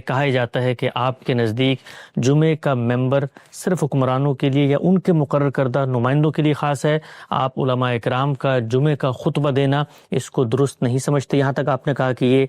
کہا جاتا ہے کہ آپ کے نزدیک جمعے کا ممبر صرف حکمرانوں کے لیے یا ان کے مقرر کردہ نمائندوں کے لیے خاص ہے. آپ علماء اکرام کا جمعے کا خطبہ دینا اس کو درست نہیں سمجھتے. یہاں تک آپ نے کہا کہ یہ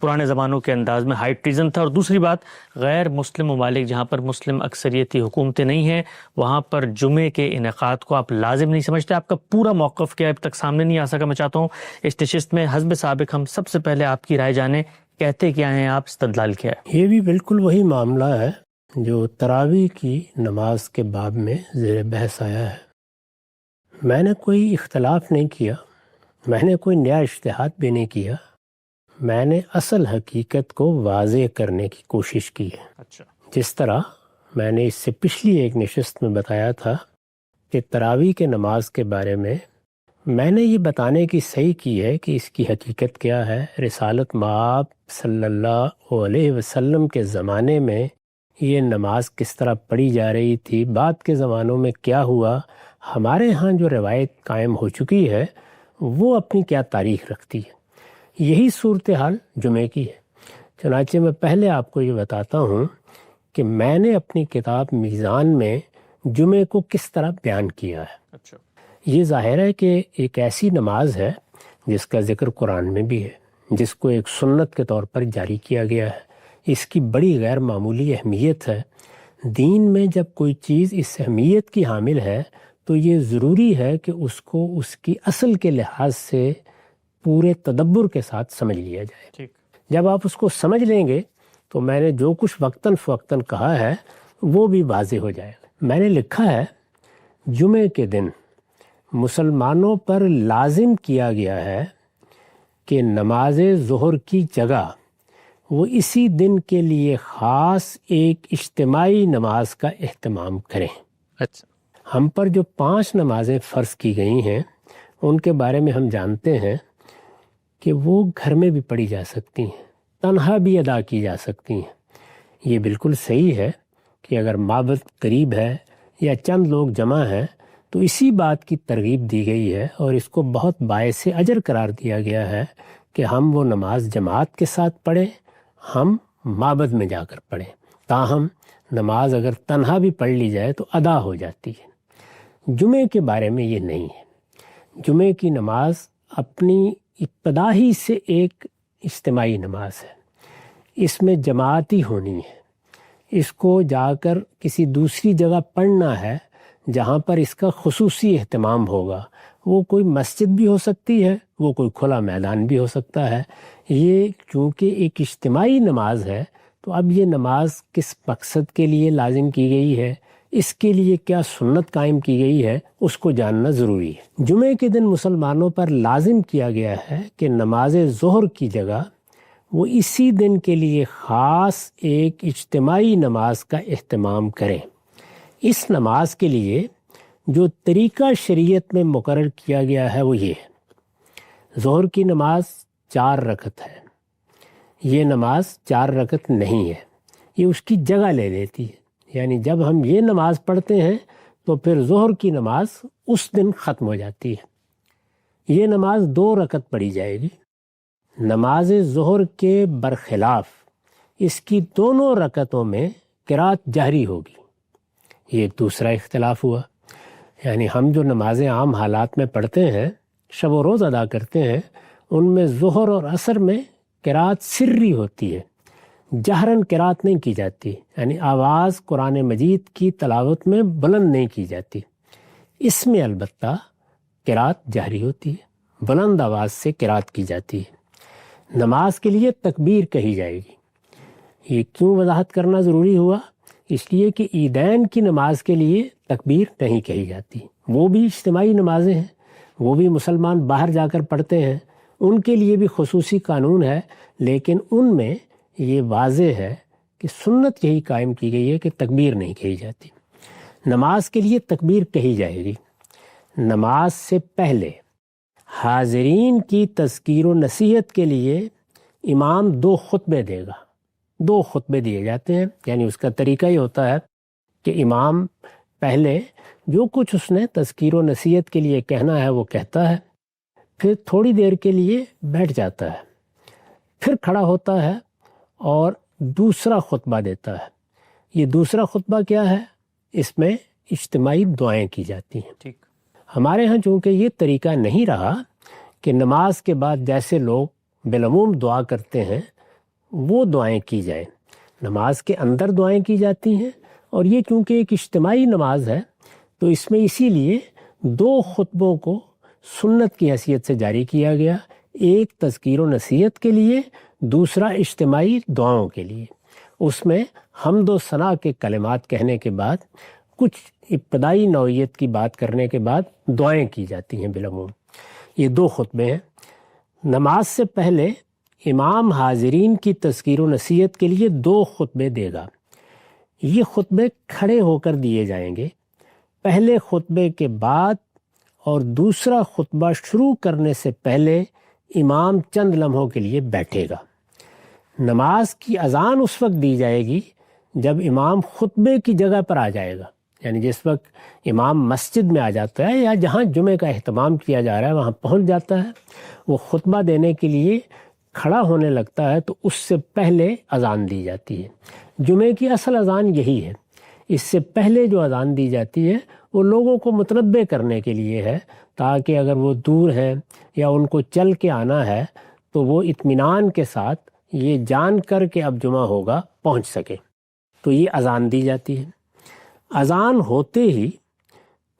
پرانے زمانوں کے انداز میں ہائی ٹریزن تھا. اور دوسری بات، غیر مسلم ممالک جہاں پر مسلم اکثریتی حکومتیں نہیں ہیں وہاں پر جمعے کے انعقاد کو آپ لازم نہیں سمجھتے. آپ کا پورا موقف کیا اب تک سامنے نہیں آ سکا. میں چاہتا ہوں اس نشست میں حسب سابق ہم سب سے پہلے آپ کی رائے جانیں. کہتے کیا ہیں آپ، استدلال کیا ہے؟ یہ بھی بالکل وہی معاملہ ہے جو تراویح کی نماز کے باب میں زیر بحث آیا ہے. میں نے کوئی اختلاف نہیں کیا، میں نے کوئی نیا اجتہاد بھی نہیں کیا، میں نے اصل حقیقت کو واضح کرنے کی کوشش کی ہے. اچھا. جس طرح میں نے اس سے پچھلی ایک نشست میں بتایا تھا کہ تراویح کے نماز کے بارے میں نے یہ بتانے کی صحیح کی ہے کہ اس کی حقیقت کیا ہے. رسالت مآب صلی اللہ علیہ وسلم کے زمانے میں یہ نماز کس طرح پڑھی جا رہی تھی، بعد کے زمانوں میں کیا ہوا، ہمارے ہاں جو روایت قائم ہو چکی ہے وہ اپنی کیا تاریخ رکھتی ہے. یہی صورتحال جمعے کی ہے. چنانچہ میں پہلے آپ کو یہ بتاتا ہوں کہ میں نے اپنی کتاب میزان میں جمعے کو کس طرح بیان کیا ہے. اچھا. یہ ظاہر ہے کہ ایک ایسی نماز ہے جس کا ذکر قرآن میں بھی ہے، جس کو ایک سنت کے طور پر جاری کیا گیا ہے. اس کی بڑی غیر معمولی اہمیت ہے. دین میں جب کوئی چیز اس اہمیت کی حامل ہے تو یہ ضروری ہے کہ اس کو اس کی اصل کے لحاظ سے پورے تدبر کے ساتھ سمجھ لیا جائے. ٹھیک. جب آپ اس کو سمجھ لیں گے تو میں نے جو کچھ وقتاً فوقتاً کہا ہے وہ بھی واضح ہو جائے گا. میں نے لکھا ہے جمعے کے دن مسلمانوں پر لازم کیا گیا ہے کہ نماز ظہر کی جگہ وہ اسی دن کے لیے خاص ایک اجتماعی نماز کا اہتمام کریں. اچھا. ہم پر جو 5 نمازیں فرض کی گئی ہیں ان کے بارے میں ہم جانتے ہیں کہ وہ گھر میں بھی پڑھی جا سکتی ہیں، تنہا بھی ادا کی جا سکتی ہیں. یہ بالکل صحیح ہے کہ اگر معبد قریب ہے یا چند لوگ جمع ہیں تو اسی بات کی ترغیب دی گئی ہے اور اس کو بہت باعث اجر قرار دیا گیا ہے کہ ہم وہ نماز جماعت کے ساتھ پڑھیں، ہم معبد میں جا کر پڑھیں. تاہم نماز اگر تنہا بھی پڑھ لی جائے تو ادا ہو جاتی ہے. جمعے کے بارے میں یہ نہیں ہے. جمعے کی نماز اپنی ابتدا ہی سے ایک اجتماعی نماز ہے. اس میں جماعتی ہونی ہے. اس کو جا کر کسی دوسری جگہ پڑھنا ہے جہاں پر اس کا خصوصی اہتمام ہوگا. وہ کوئی مسجد بھی ہو سکتی ہے، وہ کوئی کھلا میدان بھی ہو سکتا ہے. یہ چونکہ ایک اجتماعی نماز ہے تو اب یہ نماز کس مقصد کے لیے لازم کی گئی ہے، اس کے لیے کیا سنت قائم کی گئی ہے، اس کو جاننا ضروری ہے. جمعے کے دن مسلمانوں پر لازم کیا گیا ہے کہ نماز ظہر کی جگہ وہ اسی دن کے لیے خاص ایک اجتماعی نماز کا اہتمام کریں. اس نماز کے لیے جو طریقہ شریعت میں مقرر کیا گیا ہے وہ یہ ہے. ظہر کی نماز 4 رکعت ہے. یہ نماز 4 رکعت نہیں ہے، یہ اس کی جگہ لے لیتی ہے. یعنی جب ہم یہ نماز پڑھتے ہیں تو پھر ظہر کی نماز اس دن ختم ہو جاتی ہے. یہ نماز 2 رکعت پڑھی جائے گی. نماز ظہر کے برخلاف اس کی دونوں رکعتوں میں قرات جہری ہوگی. یہ ایک دوسرا اختلاف ہوا. یعنی ہم جو نمازیں عام حالات میں پڑھتے ہیں، شب و روز ادا کرتے ہیں، ان میں ظہر اور عصر میں قرات سری ہوتی ہے، جہراً قرات نہیں کی جاتی. یعنی آواز قرآن مجید کی تلاوت میں بلند نہیں کی جاتی. اس میں البتہ قرات جہری ہوتی ہے، بلند آواز سے قرات کی جاتی ہے. نماز کے لیے تکبیر کہی جائے گی. یہ کیوں وضاحت کرنا ضروری ہوا؟ اس لیے کہ عیدین کی نماز کے لیے تکبیر نہیں کہی جاتی. وہ بھی اجتماعی نمازیں ہیں، وہ بھی مسلمان باہر جا کر پڑھتے ہیں، ان کے لیے بھی خصوصی قانون ہے. لیکن ان میں یہ واضح ہے کہ سنت یہی قائم کی گئی ہے کہ تکبیر نہیں کہی جاتی. نماز کے لیے تکبیر کہی جائے گی. نماز سے پہلے حاضرین کی تذکیر و نصیحت کے لیے امام 2 خطبے دے گا. 2 خطبے دیے جاتے ہیں. یعنی اس کا طریقہ یہ ہوتا ہے کہ امام پہلے جو کچھ اس نے تذکیر و نصیحت کے لیے کہنا ہے وہ کہتا ہے، پھر تھوڑی دیر کے لیے بیٹھ جاتا ہے، پھر کھڑا ہوتا ہے اور دوسرا خطبہ دیتا ہے۔ یہ دوسرا خطبہ کیا ہے؟ اس میں اجتماعی دعائیں کی جاتی ہیں۔ ٹھیک۔ ہمارے ہاں چونکہ یہ طریقہ نہیں رہا کہ نماز کے بعد جیسے لوگ بالعموم دعا کرتے ہیں وہ دعائیں کی جائیں، نماز کے اندر دعائیں کی جاتی ہیں، اور یہ چونکہ ایک اجتماعی نماز ہے تو اس میں اسی لیے 2 خطبوں کو سنت کی حیثیت سے جاری کیا گیا، ایک تذکیر و نصیحت کے لیے، دوسرا اجتماعی دعاؤں کے لیے۔ اس میں حمد و ثنا کے کلمات کہنے کے بعد کچھ ابتدائی نوعیت کی بات کرنے کے بعد دعائیں کی جاتی ہیں بالعموم۔ یہ 2 خطبے ہیں۔ نماز سے پہلے امام حاضرین کی تذکیر و نصیحت کے لیے 2 خطبے دے گا۔ یہ خطبے کھڑے ہو کر دیے جائیں گے۔ پہلے خطبے کے بعد اور دوسرا خطبہ شروع کرنے سے پہلے امام چند لمحوں کے لیے بیٹھے گا۔ نماز کی اذان اس وقت دی جائے گی جب امام خطبے کی جگہ پر آ جائے گا، یعنی جس وقت امام مسجد میں آ جاتا ہے یا جہاں جمعے کا اہتمام کیا جا رہا ہے وہاں پہنچ جاتا ہے، وہ خطبہ دینے کے لیے کھڑا ہونے لگتا ہے تو اس سے پہلے اذان دی جاتی ہے۔ جمعے کی اصل اذان یہی ہے۔ اس سے پہلے جو اذان دی جاتی ہے وہ لوگوں کو متنبہ کرنے کے لیے ہے، تاکہ اگر وہ دور ہیں یا ان کو چل کے آنا ہے تو وہ اطمینان کے ساتھ یہ جان کر کہ اب جمعہ ہوگا پہنچ سکے، تو یہ اذان دی جاتی ہے۔ اذان ہوتے ہی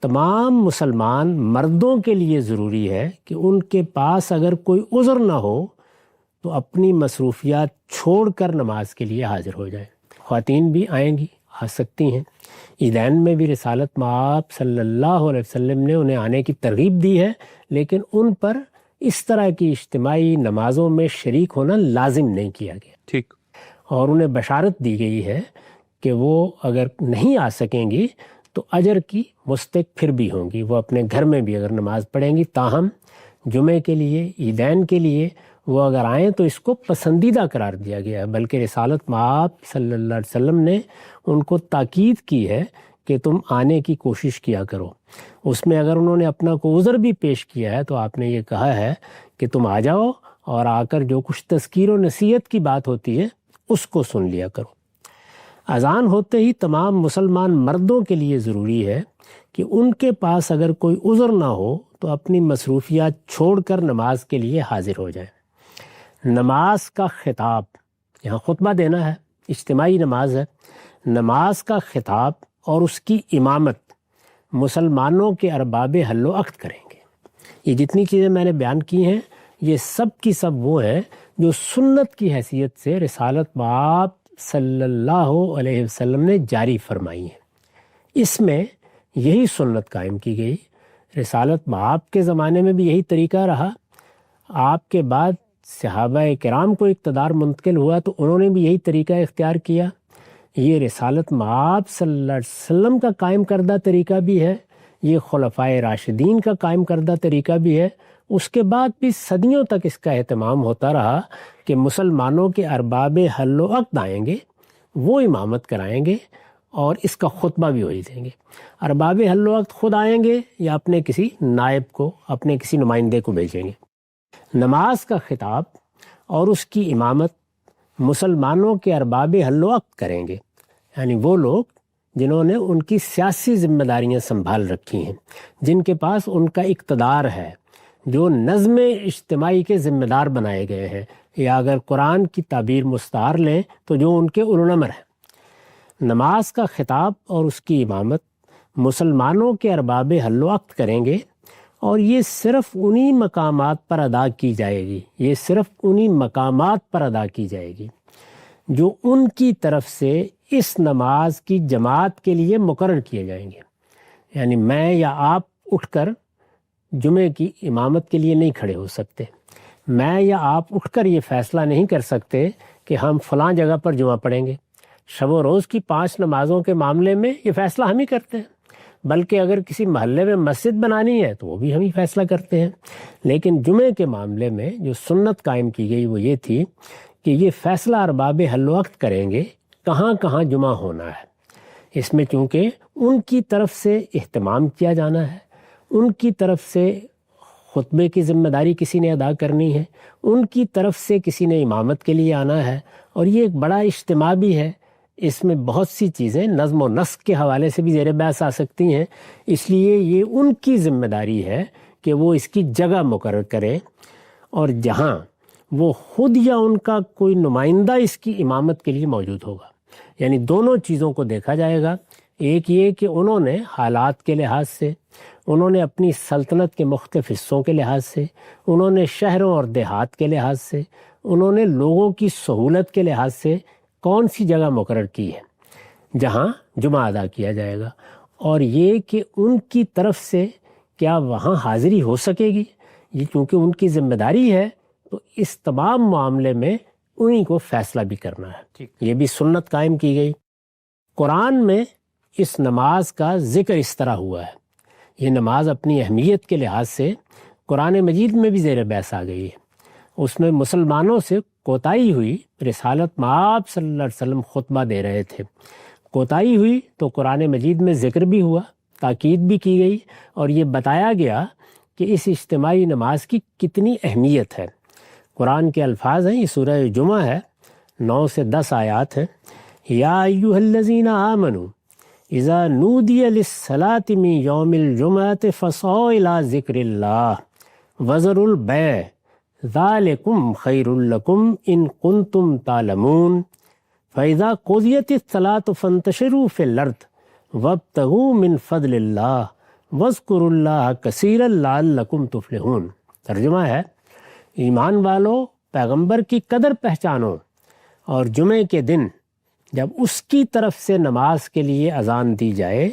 تمام مسلمان مردوں کے لیے ضروری ہے کہ ان کے پاس اگر کوئی عذر نہ ہو تو اپنی مصروفیات چھوڑ کر نماز کے لیے حاضر ہو جائیں۔ خواتین بھی آئیں گی، آ سکتی ہیں۔ عیدین میں بھی رسالت مآب صلی اللہ علیہ وسلم نے انہیں آنے کی ترغیب دی ہے، لیکن ان پر اس طرح کی اجتماعی نمازوں میں شریک ہونا لازم نہیں کیا گیا۔ ٹھیک۔ اور انہیں بشارت دی گئی ہے کہ وہ اگر نہیں آ سکیں گی تو اجر کی مستحق پھر بھی ہوں گی، وہ اپنے گھر میں بھی اگر نماز پڑھیں گی۔ تاہم جمعے کے لیے، عیدین کے لیے وہ اگر آئیں تو اس کو پسندیدہ قرار دیا گیا ہے، بلکہ رسالت مآب صلی اللہ علیہ وسلم نے ان کو تاکید کی ہے کہ تم آنے کی کوشش کیا کرو۔ اس میں اگر انہوں نے اپنا کوئی عذر بھی پیش کیا ہے تو آپ نے یہ کہا ہے کہ تم آ جاؤ اور آ کر جو کچھ تذکیر و نصیحت کی بات ہوتی ہے اس کو سن لیا کرو۔ اذان ہوتے ہی تمام مسلمان مردوں کے لیے ضروری ہے کہ ان کے پاس اگر کوئی عذر نہ ہو تو اپنی مصروفیات چھوڑ کر نماز کے لیے حاضر ہو جائیں۔ نماز کا خطاب، یہاں خطبہ دینا ہے، اجتماعی نماز ہے، نماز کا خطاب اور اس کی امامت مسلمانوں کے ارباب حل و عقد کریں گے۔ یہ جتنی چیزیں میں نے بیان کی ہیں یہ سب کی سب وہ ہیں جو سنت کی حیثیت سے رسالت مآب صلی اللہ علیہ وسلم نے جاری فرمائی ہیں۔ اس میں یہی سنت قائم کی گئی۔ رسالت مآب کے زمانے میں بھی یہی طریقہ رہا، آپ کے بعد صحابہ کرام کو اقتدار منتقل ہوا تو انہوں نے بھی یہی طریقہ اختیار کیا۔ یہ رسالت مآب صلی اللہ علیہ وسلم کا قائم کردہ طریقہ بھی ہے، یہ خلفائے راشدین کا قائم کردہ طریقہ بھی ہے۔ اس کے بعد بھی صدیوں تک اس کا اہتمام ہوتا رہا کہ مسلمانوں کے ارباب حل و عقد آئیں گے، وہ امامت کرائیں گے اور اس کا خطبہ بھی وہی دیں گے۔ ارباب حل و عقد خود آئیں گے یا اپنے کسی نائب کو، اپنے کسی نمائندے کو بھیجیں گے۔ نماز کا خطاب اور اس کی امامت مسلمانوں کے ارباب حل و عقد کریں گے، یعنی وہ لوگ جنہوں نے ان کی سیاسی ذمہ داریاں سنبھال رکھی ہیں، جن کے پاس ان کا اقتدار ہے، جو نظم اجتماعی کے ذمہ دار بنائے گئے ہیں، یا اگر قرآن کی تعبیر مستعار لیں تو جو ان کے اولو الامر ہیں۔ نماز کا خطاب اور اس کی امامت مسلمانوں کے ارباب حل و عقد کریں گے، اور یہ صرف انہی مقامات پر ادا کی جائے گی، یہ صرف انہی مقامات پر ادا کی جائے گی جو ان کی طرف سے اس نماز کی جماعت کے لیے مقرر کیے جائیں گے۔ یعنی میں یا آپ اٹھ کر جمعے کی امامت کے لیے نہیں کھڑے ہو سکتے، میں یا آپ اٹھ کر یہ فیصلہ نہیں کر سکتے کہ ہم فلاں جگہ پر جمعہ پڑھیں گے۔ شب و روز کی 5 نمازوں کے معاملے میں یہ فیصلہ ہم ہی کرتے ہیں، بلکہ اگر کسی محلے میں مسجد بنانی ہے تو وہ بھی ہم ہی فیصلہ کرتے ہیں۔ لیکن جمعے کے معاملے میں جو سنت قائم کی گئی وہ یہ تھی کہ یہ فیصلہ ارباب حل و عقد کریں گے کہاں کہاں جمعہ ہونا ہے۔ اس میں چونکہ ان کی طرف سے اہتمام کیا جانا ہے، ان کی طرف سے خطبے کی ذمہ داری کسی نے ادا کرنی ہے، ان کی طرف سے کسی نے امامت کے لیے آنا ہے، اور یہ ایک بڑا اجتماع بھی ہے، اس میں بہت سی چیزیں نظم و نسق کے حوالے سے بھی زیر بحث آ سکتی ہیں، اس لیے یہ ان کی ذمہ داری ہے کہ وہ اس کی جگہ مقرر کریں، اور جہاں وہ خود یا ان کا کوئی نمائندہ اس کی امامت کے لیے موجود ہوگا، یعنی دونوں چیزوں کو دیکھا جائے گا۔ ایک یہ کہ انہوں نے حالات کے لحاظ سے، انہوں نے اپنی سلطنت کے مختلف حصوں کے لحاظ سے، انہوں نے شہروں اور دیہات کے لحاظ سے، انہوں نے لوگوں کی سہولت کے لحاظ سے کون سی جگہ مقرر کی ہے جہاں جمعہ ادا کیا جائے گا، اور یہ کہ ان کی طرف سے کیا وہاں حاضری ہو سکے گی، یہ چونکہ ان کی ذمہ داری ہے تو اس تمام معاملے میں انہی کو فیصلہ بھی کرنا ہے۔ یہ بھی سنت قائم کی گئی۔ قرآن میں اس نماز کا ذکر اس طرح ہوا ہے، یہ نماز اپنی اہمیت کے لحاظ سے قرآن مجید میں بھی زیر بحث آ گئی ہے۔ اس میں مسلمانوں سے کوتاہی ہوئی، رسالت مآب صلی اللہ علیہ وسلم خطبہ دے رہے تھے، کوتاہی ہوئی تو قرآن مجید میں ذکر بھی ہوا، تاکید بھی کی گئی، اور یہ بتایا گیا کہ اس اجتماعی نماز کی کتنی اہمیت ہے۔ قرآن کے الفاظ ہیں، یہ سورہ جمعہ ہے، 9 سے 10 آیات ہیں۔ یا ایھا الذین آمنوا اذا نودی للصلاۃ من یوم الجمعۃ فاسعوا الی ذکر اللہ وذروا البیع ذالکم خیر لکم ان کنتم تعلمون فاذا قضیت الصلاۃ فانتشروا فی الارض وابتغوا من فضل اللہ واذکروا اللہ کثیرا لعلکم تفلحون۔ ترجمہ ہے، ایمان والو پیغمبر کی قدر پہچانو، اور جمعے کے دن جب اس کی طرف سے نماز کے لیے اذان دی جائے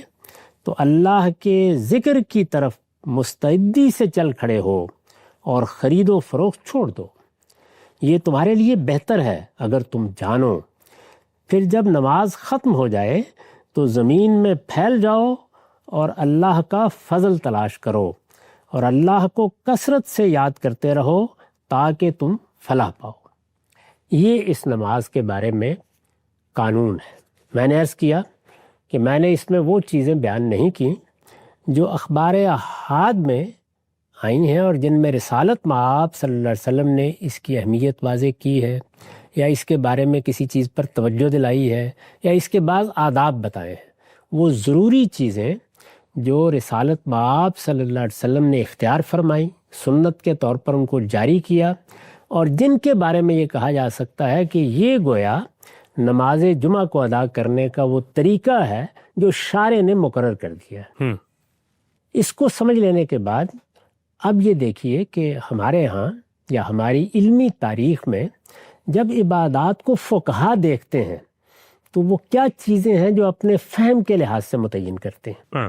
تو اللہ کے ذکر کی طرف مستعدی سے چل کھڑے ہو اور خرید و فروخت چھوڑ دو، یہ تمہارے لیے بہتر ہے اگر تم جانو۔ پھر جب نماز ختم ہو جائے تو زمین میں پھیل جاؤ اور اللہ کا فضل تلاش کرو، اور اللہ کو کثرت سے یاد کرتے رہو تاکہ تم فلاح پاؤ۔ یہ اس نماز کے بارے میں قانون ہے۔ میں نے عرض کیا کہ میں نے اس میں وہ چیزیں بیان نہیں کی جو اخبار احاد میں آئی ہیں اور جن میں رسالت مآب صلی اللہ علیہ وسلم نے اس کی اہمیت واضح کی ہے، یا اس کے بارے میں کسی چیز پر توجہ دلائی ہے، یا اس کے بعض آداب بتائے ہیں۔ وہ ضروری چیزیں جو رسالت مآب صلی اللہ علیہ وسلم نے اختیار فرمائی، سنت کے طور پر ان کو جاری کیا، اور جن کے بارے میں یہ کہا جا سکتا ہے کہ یہ گویا نماز جمعہ کو ادا کرنے کا وہ طریقہ ہے جو شارع نے مقرر کر دیا ہے۔ اس کو سمجھ لینے کے بعد اب یہ دیکھیے کہ ہمارے ہاں یا ہماری علمی تاریخ میں جب عبادات کو فقہا دیکھتے ہیں تو وہ کیا چیزیں ہیں جو اپنے فہم کے لحاظ سے متعین کرتے ہیں۔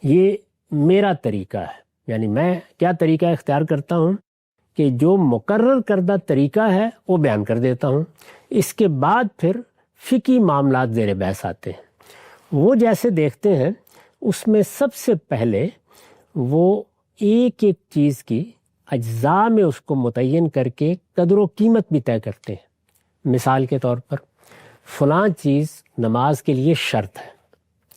یہ میرا طریقہ ہے، یعنی میں کیا طریقہ اختیار کرتا ہوں کہ جو مقرر کردہ طریقہ ہے وہ بیان کر دیتا ہوں، اس کے بعد پھر فقہی معاملات زیر بحث آتے ہیں۔ وہ جیسے دیکھتے ہیں اس میں سب سے پہلے وہ ایک ایک چیز کی اجزاء میں اس کو متعین کر کے قدر و قیمت بھی طے کرتے ہیں۔ مثال کے طور پر فلاں چیز نماز کے لیے شرط ہے،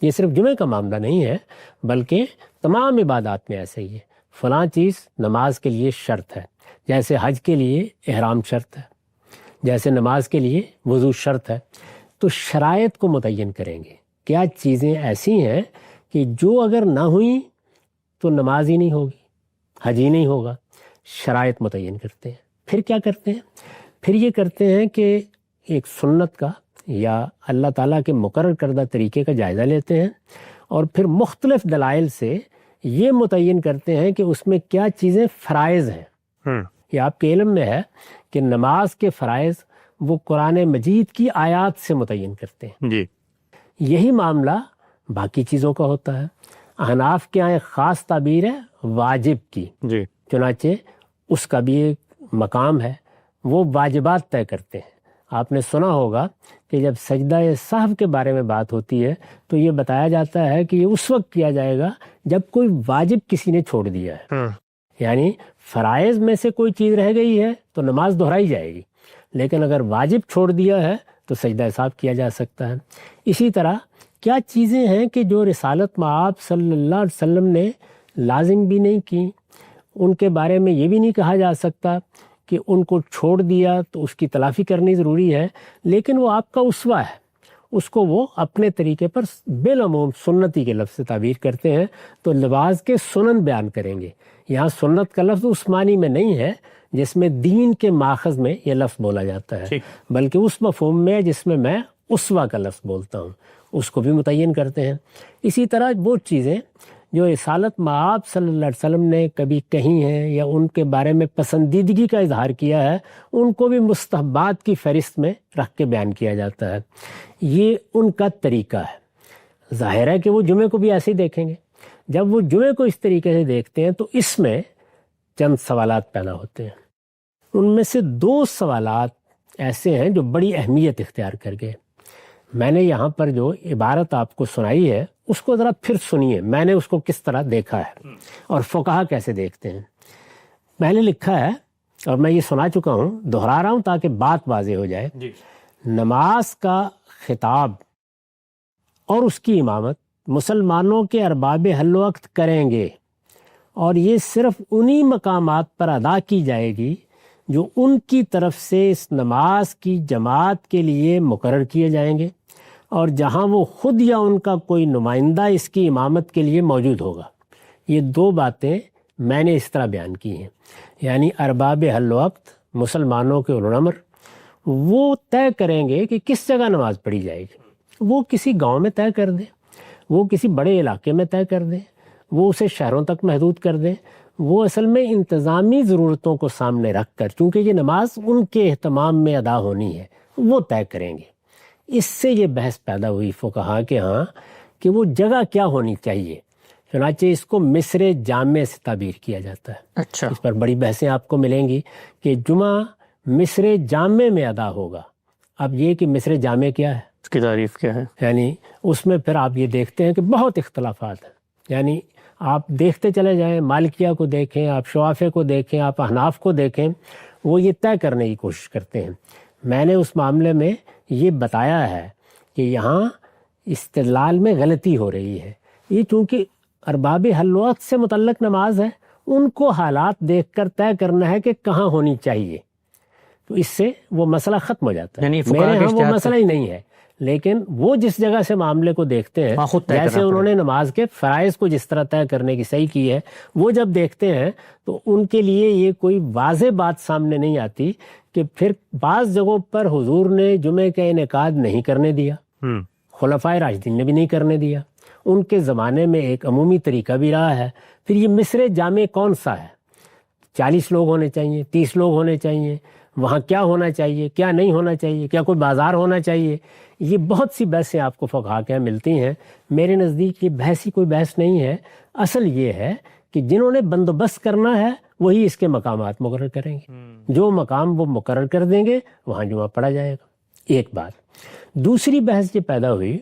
یہ صرف جمعے کا معاملہ نہیں ہے بلکہ تمام عبادات میں ایسے ہی ہے، فلاں چیز نماز کے لیے شرط ہے، جیسے حج کے لیے احرام شرط ہے، جیسے نماز کے لیے وضو شرط ہے۔ تو شرائط کو متعین کریں گے، کیا چیزیں ایسی ہیں کہ جو اگر نہ ہوئیں تو نماز ہی نہیں ہوگی، حج ہی نہیں ہوگا۔ شرائط متعین کرتے ہیں۔ پھر کیا کرتے ہیں؟ پھر یہ کرتے ہیں کہ ایک سنت کا یا اللہ تعالیٰ کے مقرر کردہ طریقے کا جائزہ لیتے ہیں، اور پھر مختلف دلائل سے یہ متعین کرتے ہیں کہ اس میں کیا چیزیں فرائض ہیں۔ یہ آپ کے علم میں ہے کہ نماز کے فرائض وہ قرآن مجید کی آیات سے متعین کرتے ہیں۔ جی، یہی معاملہ باقی چیزوں کا ہوتا ہے۔ احناف کے یہاں ایک خاص تعبیر ہے واجب کی، جی، چنانچہ اس کا بھی ایک مقام ہے، وہ واجبات طے کرتے ہیں۔ آپ نے سنا ہوگا کہ جب سجدہ سہو کے بارے میں بات ہوتی ہے تو یہ بتایا جاتا ہے کہ یہ اس وقت کیا جائے گا جب کوئی واجب کسی نے چھوڑ دیا ہے، یعنی فرائض میں سے کوئی چیز رہ گئی ہے تو نماز دہرائی جائے گی، لیکن اگر واجب چھوڑ دیا ہے تو سجدہ سہو کیا جا سکتا ہے۔ اسی طرح کیا چیزیں ہیں کہ جو رسالت مآب صلی اللہ علیہ وسلم نے لازم بھی نہیں کی، ان کے بارے میں یہ بھی نہیں کہا جا سکتا کہ ان کو چھوڑ دیا تو اس کی تلافی کرنی ضروری ہے، لیکن وہ آپ کا اسوہ ہے، اس کو وہ اپنے طریقے پر بالعموم سنتی کے لفظ سے تعبیر کرتے ہیں، تو نماز کے سنن بیان کریں گے۔ یہاں سنت کا لفظ اس معنی میں نہیں ہے جس میں دین کے ماخذ میں یہ لفظ بولا جاتا ہے، بلکہ اس مفہوم میں جس میں اسوہ کا لفظ بولتا ہوں، اس کو بھی متعین کرتے ہیں۔ اسی طرح وہ چیزیں جو رسالت مآب صلی اللہ علیہ وسلم نے کبھی کہی ہیں یا ان کے بارے میں پسندیدگی کا اظہار کیا ہے، ان کو بھی مستحبات کی فہرست میں رکھ کے بیان کیا جاتا ہے۔ یہ ان کا طریقہ ہے۔ ظاہر ہے کہ وہ جمعے کو بھی ایسے ہی دیکھیں گے۔ جب وہ جمعے کو اس طریقے سے دیکھتے ہیں تو اس میں چند سوالات پیدا ہوتے ہیں۔ ان میں سے 2 سوالات ایسے ہیں جو بڑی اہمیت اختیار کر گئے۔ میں نے یہاں پر جو عبارت آپ کو سنائی ہے اس کو ذرا پھر سنیے، میں نے اس کو کس طرح دیکھا ہے اور فقہا کیسے دیکھتے ہیں۔ میں نے لکھا ہے اور میں یہ سنا چکا ہوں، دہرا رہا ہوں تاکہ بات واضح ہو جائے۔ نماز کا خطاب اور اس کی امامت مسلمانوں کے ارباب حل وقت کریں گے، اور یہ صرف انہی مقامات پر ادا کی جائے گی جو ان کی طرف سے اس نماز کی جماعت کے لیے مقرر کیے جائیں گے، اور جہاں وہ خود یا ان کا کوئی نمائندہ اس کی امامت کے لیے موجود ہوگا۔ یہ 2 باتیں میں نے اس طرح بیان کی ہیں، یعنی ارباب حل وقت مسلمانوں کے اولو الامر وہ طے کریں گے کہ کس جگہ نماز پڑھی جائے گی۔ وہ کسی گاؤں میں طے کر دیں، وہ کسی بڑے علاقے میں طے کر دیں، وہ اسے شہروں تک محدود کر دیں۔ وہ اصل میں انتظامی ضرورتوں کو سامنے رکھ کر، چونکہ یہ نماز ان کے اہتمام میں ادا ہونی ہے، وہ طے کریں گے۔ اس سے یہ بحث پیدا ہوئی فقہا کے ہاں کہ وہ جگہ کیا ہونی چاہیے، چنانچہ اس کو مصر جامع سے تعبیر کیا جاتا ہے۔ اچھا، اس پر بڑی بحثیں آپ کو ملیں گی کہ جمعہ مصر جامع میں ادا ہوگا۔ اب یہ کہ مصر جامع کیا ہے، اس کی تعریف کیا ہے؟ یعنی اس میں پھر آپ یہ دیکھتے ہیں کہ بہت اختلافات ہیں۔ یعنی آپ دیکھتے چلے جائیں، مالکیہ کو دیکھیں، آپ شوافے کو دیکھیں، آپ احناف کو دیکھیں، وہ یہ طے کرنے کی کوشش کرتے ہیں۔ میں نے اس معاملے میں یہ بتایا ہے کہ یہاں استدلال میں غلطی ہو رہی ہے۔ یہ چونکہ ارباب حل وقت سے متعلق نماز ہے، ان کو حالات دیکھ کر طے کرنا ہے کہ کہاں ہونی چاہیے، تو اس سے وہ مسئلہ ختم ہو جاتا ہے۔ یعنی فقہا میرے کے ہاں وہ اجتہاد مسئلہ ہی نہیں ہے، لیکن وہ جس جگہ سے معاملے کو دیکھتے ہیں، وہاں خود طے جیسے کرنا انہوں نے نماز کے فرائض کو جس طرح طے کرنے کی صحیح کی ہے، وہ جب دیکھتے ہیں تو ان کے لیے یہ کوئی واضح بات سامنے نہیں آتی کہ پھر بعض جگہوں پر حضور نے جمعے کا انعقاد نہیں کرنے دیا، خلفائے راشدین نے بھی نہیں کرنے دیا، ان کے زمانے میں ایک عمومی طریقہ بھی رہا ہے۔ پھر یہ مصر جامع کون سا ہے؟ 40 لوگ ہونے چاہیے، 30 لوگ ہونے چاہیے، وہاں کیا ہونا چاہیے، کیا نہیں ہونا چاہیے، کیا کوئی بازار ہونا چاہیے؟ یہ بہت سی بحثیں آپ کو فقہا کے ملتی ہیں۔ میرے نزدیک یہ بحث ہی کوئی بحث نہیں ہے، اصل یہ ہے کہ جنہوں نے بندوبست کرنا ہے وہی اس کے مقامات مقرر کریں گے، جو مقام وہ مقرر کر دیں گے وہاں جمعہ پڑھا جائے گا۔ ایک بات۔ دوسری بحث یہ پیدا ہوئی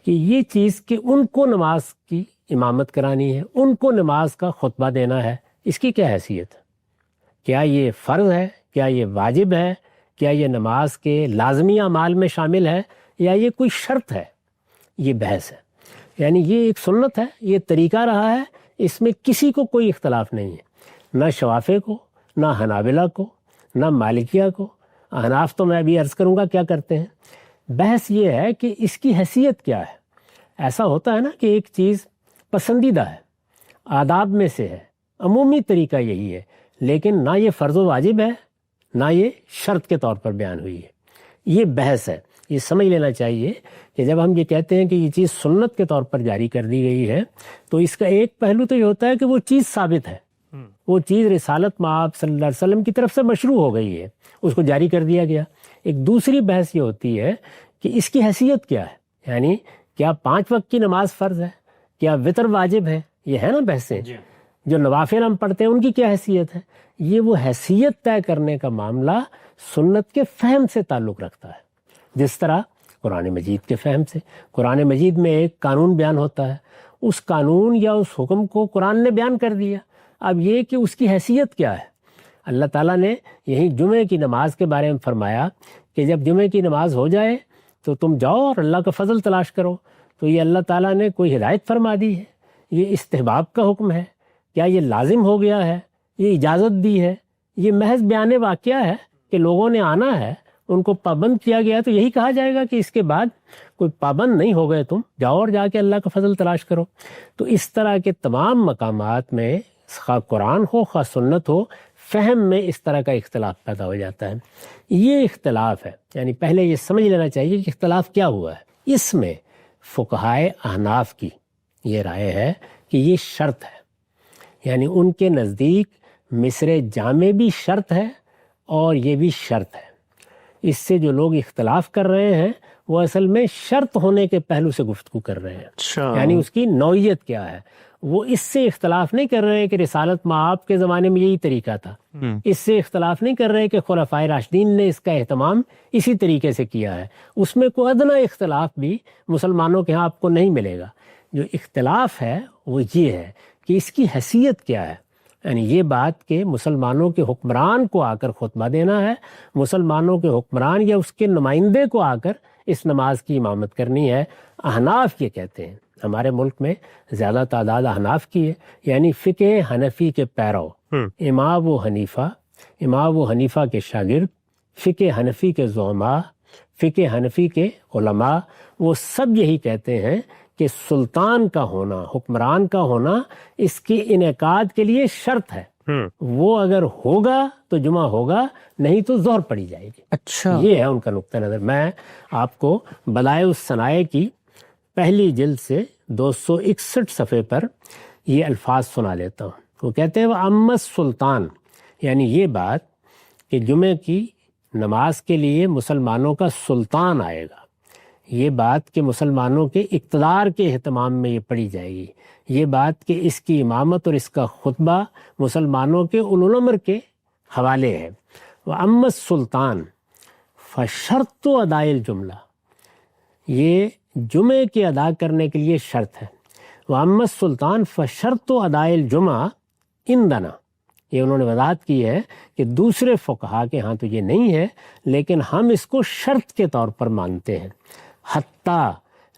کہ یہ چیز کہ ان کو نماز کی امامت کرانی ہے، ان کو نماز کا خطبہ دینا ہے، اس کی کیا حیثیت ہے؟ کیا یہ فرض ہے؟ کیا یہ واجب ہے؟ کیا یہ نماز کے لازمی اعمال میں شامل ہے یا یہ کوئی شرط ہے؟ یہ بحث ہے۔ یعنی یہ ایک سنت ہے، یہ طریقہ رہا ہے، اس میں کسی کو کوئی اختلاف نہیں ہے، نہ شوافے کو، نہ حنابلہ کو، نہ مالکیہ کو۔ احناف تو میں ابھی عرض کروں گا کیا کرتے ہیں۔ بحث یہ ہے کہ اس کی حیثیت کیا ہے۔ ایسا ہوتا ہے نا کہ ایک چیز پسندیدہ ہے، آداب میں سے ہے، عمومی طریقہ یہی ہے، لیکن نہ یہ فرض و واجب ہے نہ یہ شرط کے طور پر بیان ہوئی ہے۔ یہ بحث ہے، یہ سمجھ لینا چاہیے کہ جب ہم یہ کہتے ہیں کہ یہ چیز سنت کے طور پر جاری کر دی گئی ہے تو اس کا ایک پہلو تو یہ ہوتا ہے کہ وہ چیز ثابت ہے، وہ چیز رسالت مآب صلی اللہ علیہ وسلم کی طرف سے مشروع ہو گئی ہے، اس کو جاری کر دیا گیا۔ ایک دوسری بحث یہ ہوتی ہے کہ اس کی حیثیت کیا ہے، یعنی کیا 5 وقت کی نماز فرض ہے، کیا وطر واجب ہے، یہ ہے نا بحثیں۔ جو نوافل ہم پڑھتے ہیں ان کی کیا حیثیت ہے، یہ وہ حیثیت طے کرنے کا معاملہ سنت کے فہم سے تعلق رکھتا ہے، جس طرح قرآن مجید کے فہم سے۔ قرآن مجید میں ایک قانون بیان ہوتا ہے، اس قانون یا اس حکم کو قرآن نے بیان کر دیا، اب یہ کہ اس کی حیثیت کیا ہے۔ اللہ تعالیٰ نے یہیں جمعے کی نماز کے بارے میں فرمایا کہ جب جمعے کی نماز ہو جائے تو تم جاؤ اور اللہ کا فضل تلاش کرو، تو یہ اللہ تعالیٰ نے کوئی ہدایت فرما دی ہے، یہ استحباب کا حکم ہے، کیا یہ لازم ہو گیا ہے، یہ اجازت دی ہے، یہ محض بیان واقعہ ہے کہ لوگوں نے آنا ہے، ان کو پابند کیا گیا، تو یہی کہا جائے گا کہ اس کے بعد کوئی پابند نہیں ہو گئے تم، جاؤ اور جا کے اللہ کا فضل تلاش کرو۔ تو اس طرح کے تمام مقامات میں خواہ قرآن ہو خواہ سنت ہو، فہم میں اس طرح کا اختلاف پیدا ہو جاتا ہے۔ یہ اختلاف ہے، یعنی پہلے یہ سمجھ لینا چاہیے کہ اختلاف کیا ہوا ہے۔ اس میں فقہائے احناف کی یہ رائے ہے کہ یہ شرط ہے، یعنی ان کے نزدیک مصر جامع بھی شرط ہے اور یہ بھی شرط ہے۔ اس سے جو لوگ اختلاف کر رہے ہیں وہ اصل میں شرط ہونے کے پہلو سے گفتگو کر رہے ہیں، یعنی اس کی نوعیت کیا ہے۔ وہ اس سے اختلاف نہیں کر رہے کہ رسالت مآب کے زمانے میں یہی طریقہ تھا، اس سے اختلاف نہیں کر رہے کہ خلفائے راشدین نے اس کا اہتمام اسی طریقے سے کیا ہے۔ اس میں کوئی ادنیٰ اختلاف بھی مسلمانوں کے ہاں آپ کو نہیں ملے گا۔ جو اختلاف ہے وہ یہ ہے کہ اس کی حیثیت کیا ہے، یعنی یہ بات کہ مسلمانوں کے حکمران کو آ کر خطبہ دینا ہے، مسلمانوں کے حکمران یا اس کے نمائندے کو آ کر اس نماز کی امامت کرنی ہے۔ احناف یہ کہتے ہیں، ہمارے ملک میں زیادہ تعداد احناف کی ہے، یعنی فقہ حنفی کے پیرو، امام و حنیفہ کے شاگرد، فقہ حنفی کے زعماء، فقہ حنفی کے علماء، وہ سب یہی کہتے ہیں کہ سلطان کا ہونا، حکمران کا ہونا اس کی انعقاد کے لیے شرط ہے۔ وہ اگر ہوگا تو جمعہ ہوگا، نہیں تو ظہر پڑی جائے گی۔ اچھا، یہ ہے ان کا نقطہ نظر۔ میں آپ کو بدائع الصنائع کی پہلی جلد سے 261 صفحے پر یہ الفاظ سنا لیتا ہوں۔ وہ کہتے ہیں وَأَمَّا السُّلطان، یعنی یہ بات کہ جمعے کی نماز کے لیے مسلمانوں کا سلطان آئے گا، یہ بات کہ مسلمانوں کے اقتدار کے اہتمام میں یہ پڑھی جائے گی، یہ بات کہ اس کی امامت اور اس کا خطبہ مسلمانوں کے اولو الامر کے حوالے ہے۔ وَأَمَّا السُّلطان فَشَرْطُ أَدَاءِ الْجُمْلَہ، یہ جمعے کے ادا کرنے کے لیے شرط ہے۔ وَأَمَّا السُّلطان فَشَرْطُ أَدَاءِ الْجُمْعَہ عِندَنَا، یہ انہوں نے وضاحت کی ہے کہ دوسرے فقہا کے ہاں تو یہ نہیں ہے، لیکن ہم اس کو شرط کے طور پر مانتے ہیں۔ حتیٰ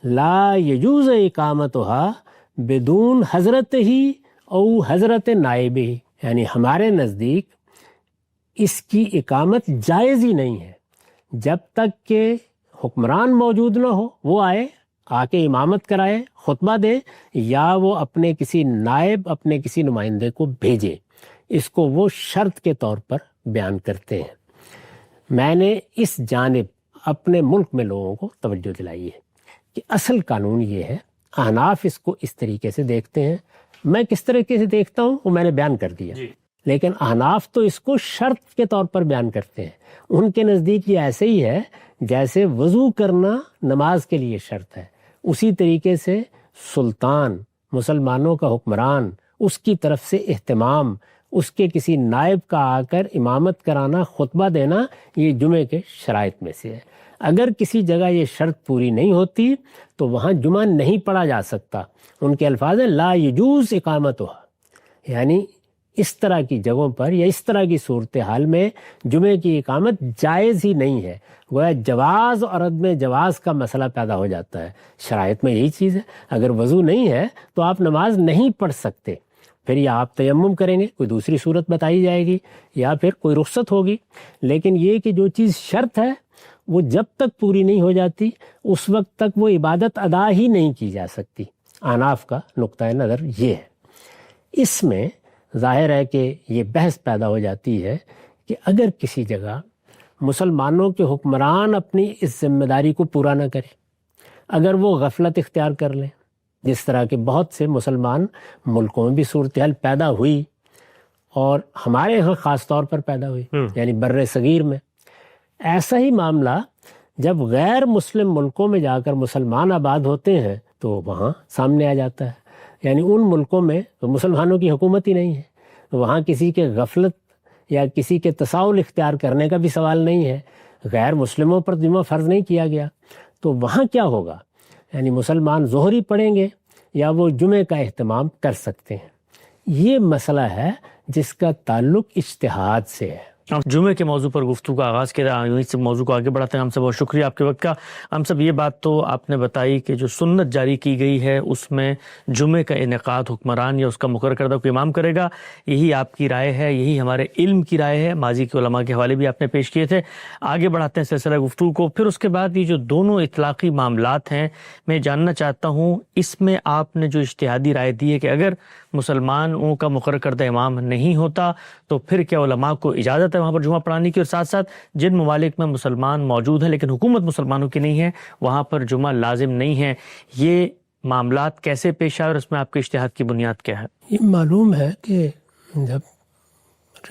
لا یجوز اقامتها بدون حضرت ہی او حضرت نائب ہی، یعنی ہمارے نزدیک اس کی اقامت جائز ہی نہیں ہے جب تک کہ حکمران موجود نہ ہو، وہ آئے آ کے امامت کرائے، خطبہ دے، یا وہ اپنے کسی نائب، اپنے کسی نمائندے کو بھیجے۔ اس کو وہ شرط کے طور پر بیان کرتے ہیں۔ میں نے اس جانب اپنے ملک میں لوگوں کو توجہ دلائی ہے کہ اصل قانون یہ ہے، احناف اس کو اس طریقے سے دیکھتے ہیں، میں کس طریقے سے دیکھتا ہوں وہ میں نے بیان کر دیا، لیکن احناف تو اس کو شرط کے طور پر بیان کرتے ہیں۔ ان کے نزدیک یہ ایسے ہی ہے جیسے وضو کرنا نماز کے لیے شرط ہے، اسی طریقے سے سلطان، مسلمانوں کا حکمران، اس کی طرف سے اہتمام، اس کے کسی نائب کا آ کر امامت کرانا، خطبہ دینا، یہ جمعے کے شرائط میں سے ہے۔ اگر کسی جگہ یہ شرط پوری نہیں ہوتی تو وہاں جمعہ نہیں پڑھا جا سکتا۔ ان کے الفاظ ہیں لا یجوز اقامتها، یعنی اس طرح کی جگہوں پر یا اس طرح کی صورتحال میں جمعے کی اقامت جائز ہی نہیں ہے۔ گویا جواز اور عدم جواز کا مسئلہ پیدا ہو جاتا ہے۔ شرائط میں یہی چیز ہے، اگر وضو نہیں ہے تو آپ نماز نہیں پڑھ سکتے، پھر یا آپ تیمم کریں گے، کوئی دوسری صورت بتائی جائے گی، یا پھر کوئی رخصت ہوگی۔ لیکن یہ کہ جو چیز شرط ہے وہ جب تک پوری نہیں ہو جاتی اس وقت تک وہ عبادت ادا ہی نہیں کی جا سکتی۔ احناف کا نقطہ نظر یہ ہے۔ اس میں ظاہر ہے کہ یہ بحث پیدا ہو جاتی ہے کہ اگر کسی جگہ مسلمانوں کے حکمران اپنی اس ذمہ داری کو پورا نہ کرے، اگر وہ غفلت اختیار کر لیں، جس طرح کے بہت سے مسلمان ملکوں میں بھی صورتحال پیدا ہوئی اور ہمارے یہاں خاص طور پر پیدا ہوئی، یعنی بر صغیر میں، ایسا ہی معاملہ جب غیر مسلم ملکوں میں جا کر مسلمان آباد ہوتے ہیں تو وہاں سامنے آ جاتا ہے۔ یعنی ان ملکوں میں مسلمانوں کی حکومت ہی نہیں ہے، وہاں کسی کے غفلت یا کسی کے تساہل اختیار کرنے کا بھی سوال نہیں ہے، غیر مسلموں پر جمعہ فرض نہیں کیا گیا، تو وہاں کیا ہوگا؟ یعنی مسلمان ظہر ہی پڑھیں گے یا وہ جمعے کا اہتمام کر سکتے ہیں؟ یہ مسئلہ ہے جس کا تعلق اجتہاد سے ہے۔ ہم جمعے کے موضوع پر گفتگو کا آغاز کیا، یہیں سے موضوع کو آگے بڑھاتے ہیں۔ ہم سب بہت شکریہ آپ کے وقت کا۔ ہم سب یہ بات تو آپ نے بتائی کہ جو سنت جاری کی گئی ہے اس میں جمعے کا انعقاد حکمران یا اس کا مقرر کردہ کوئی امام کرے گا، یہی آپ کی رائے ہے، یہی ہمارے علم کی رائے ہے۔ ماضی کے علماء کے حوالے بھی آپ نے پیش کیے تھے۔ آگے بڑھاتے ہیں سلسلہ گفتگو کو۔ پھر اس کے بعد یہ جو دونوں اطلاقی معاملات ہیں، میں جاننا چاہتا ہوں اس میں آپ نے جو اجتہادی رائے دی ہے کہ اگر مسلمانوں کا مقرر کردہ امام نہیں ہوتا تو پھر کیا علماء کو اجازت ہے وہاں پر جمعہ پڑھانے کی، اور ساتھ ساتھ جن ممالک میں مسلمان موجود ہیں لیکن حکومت مسلمانوں کی نہیں ہے وہاں پر جمعہ لازم نہیں ہے، یہ معاملات کیسے پیش آئے اور اس میں آپ کے اجتہاد کی بنیاد کیا ہے؟ یہ معلوم ہے کہ جب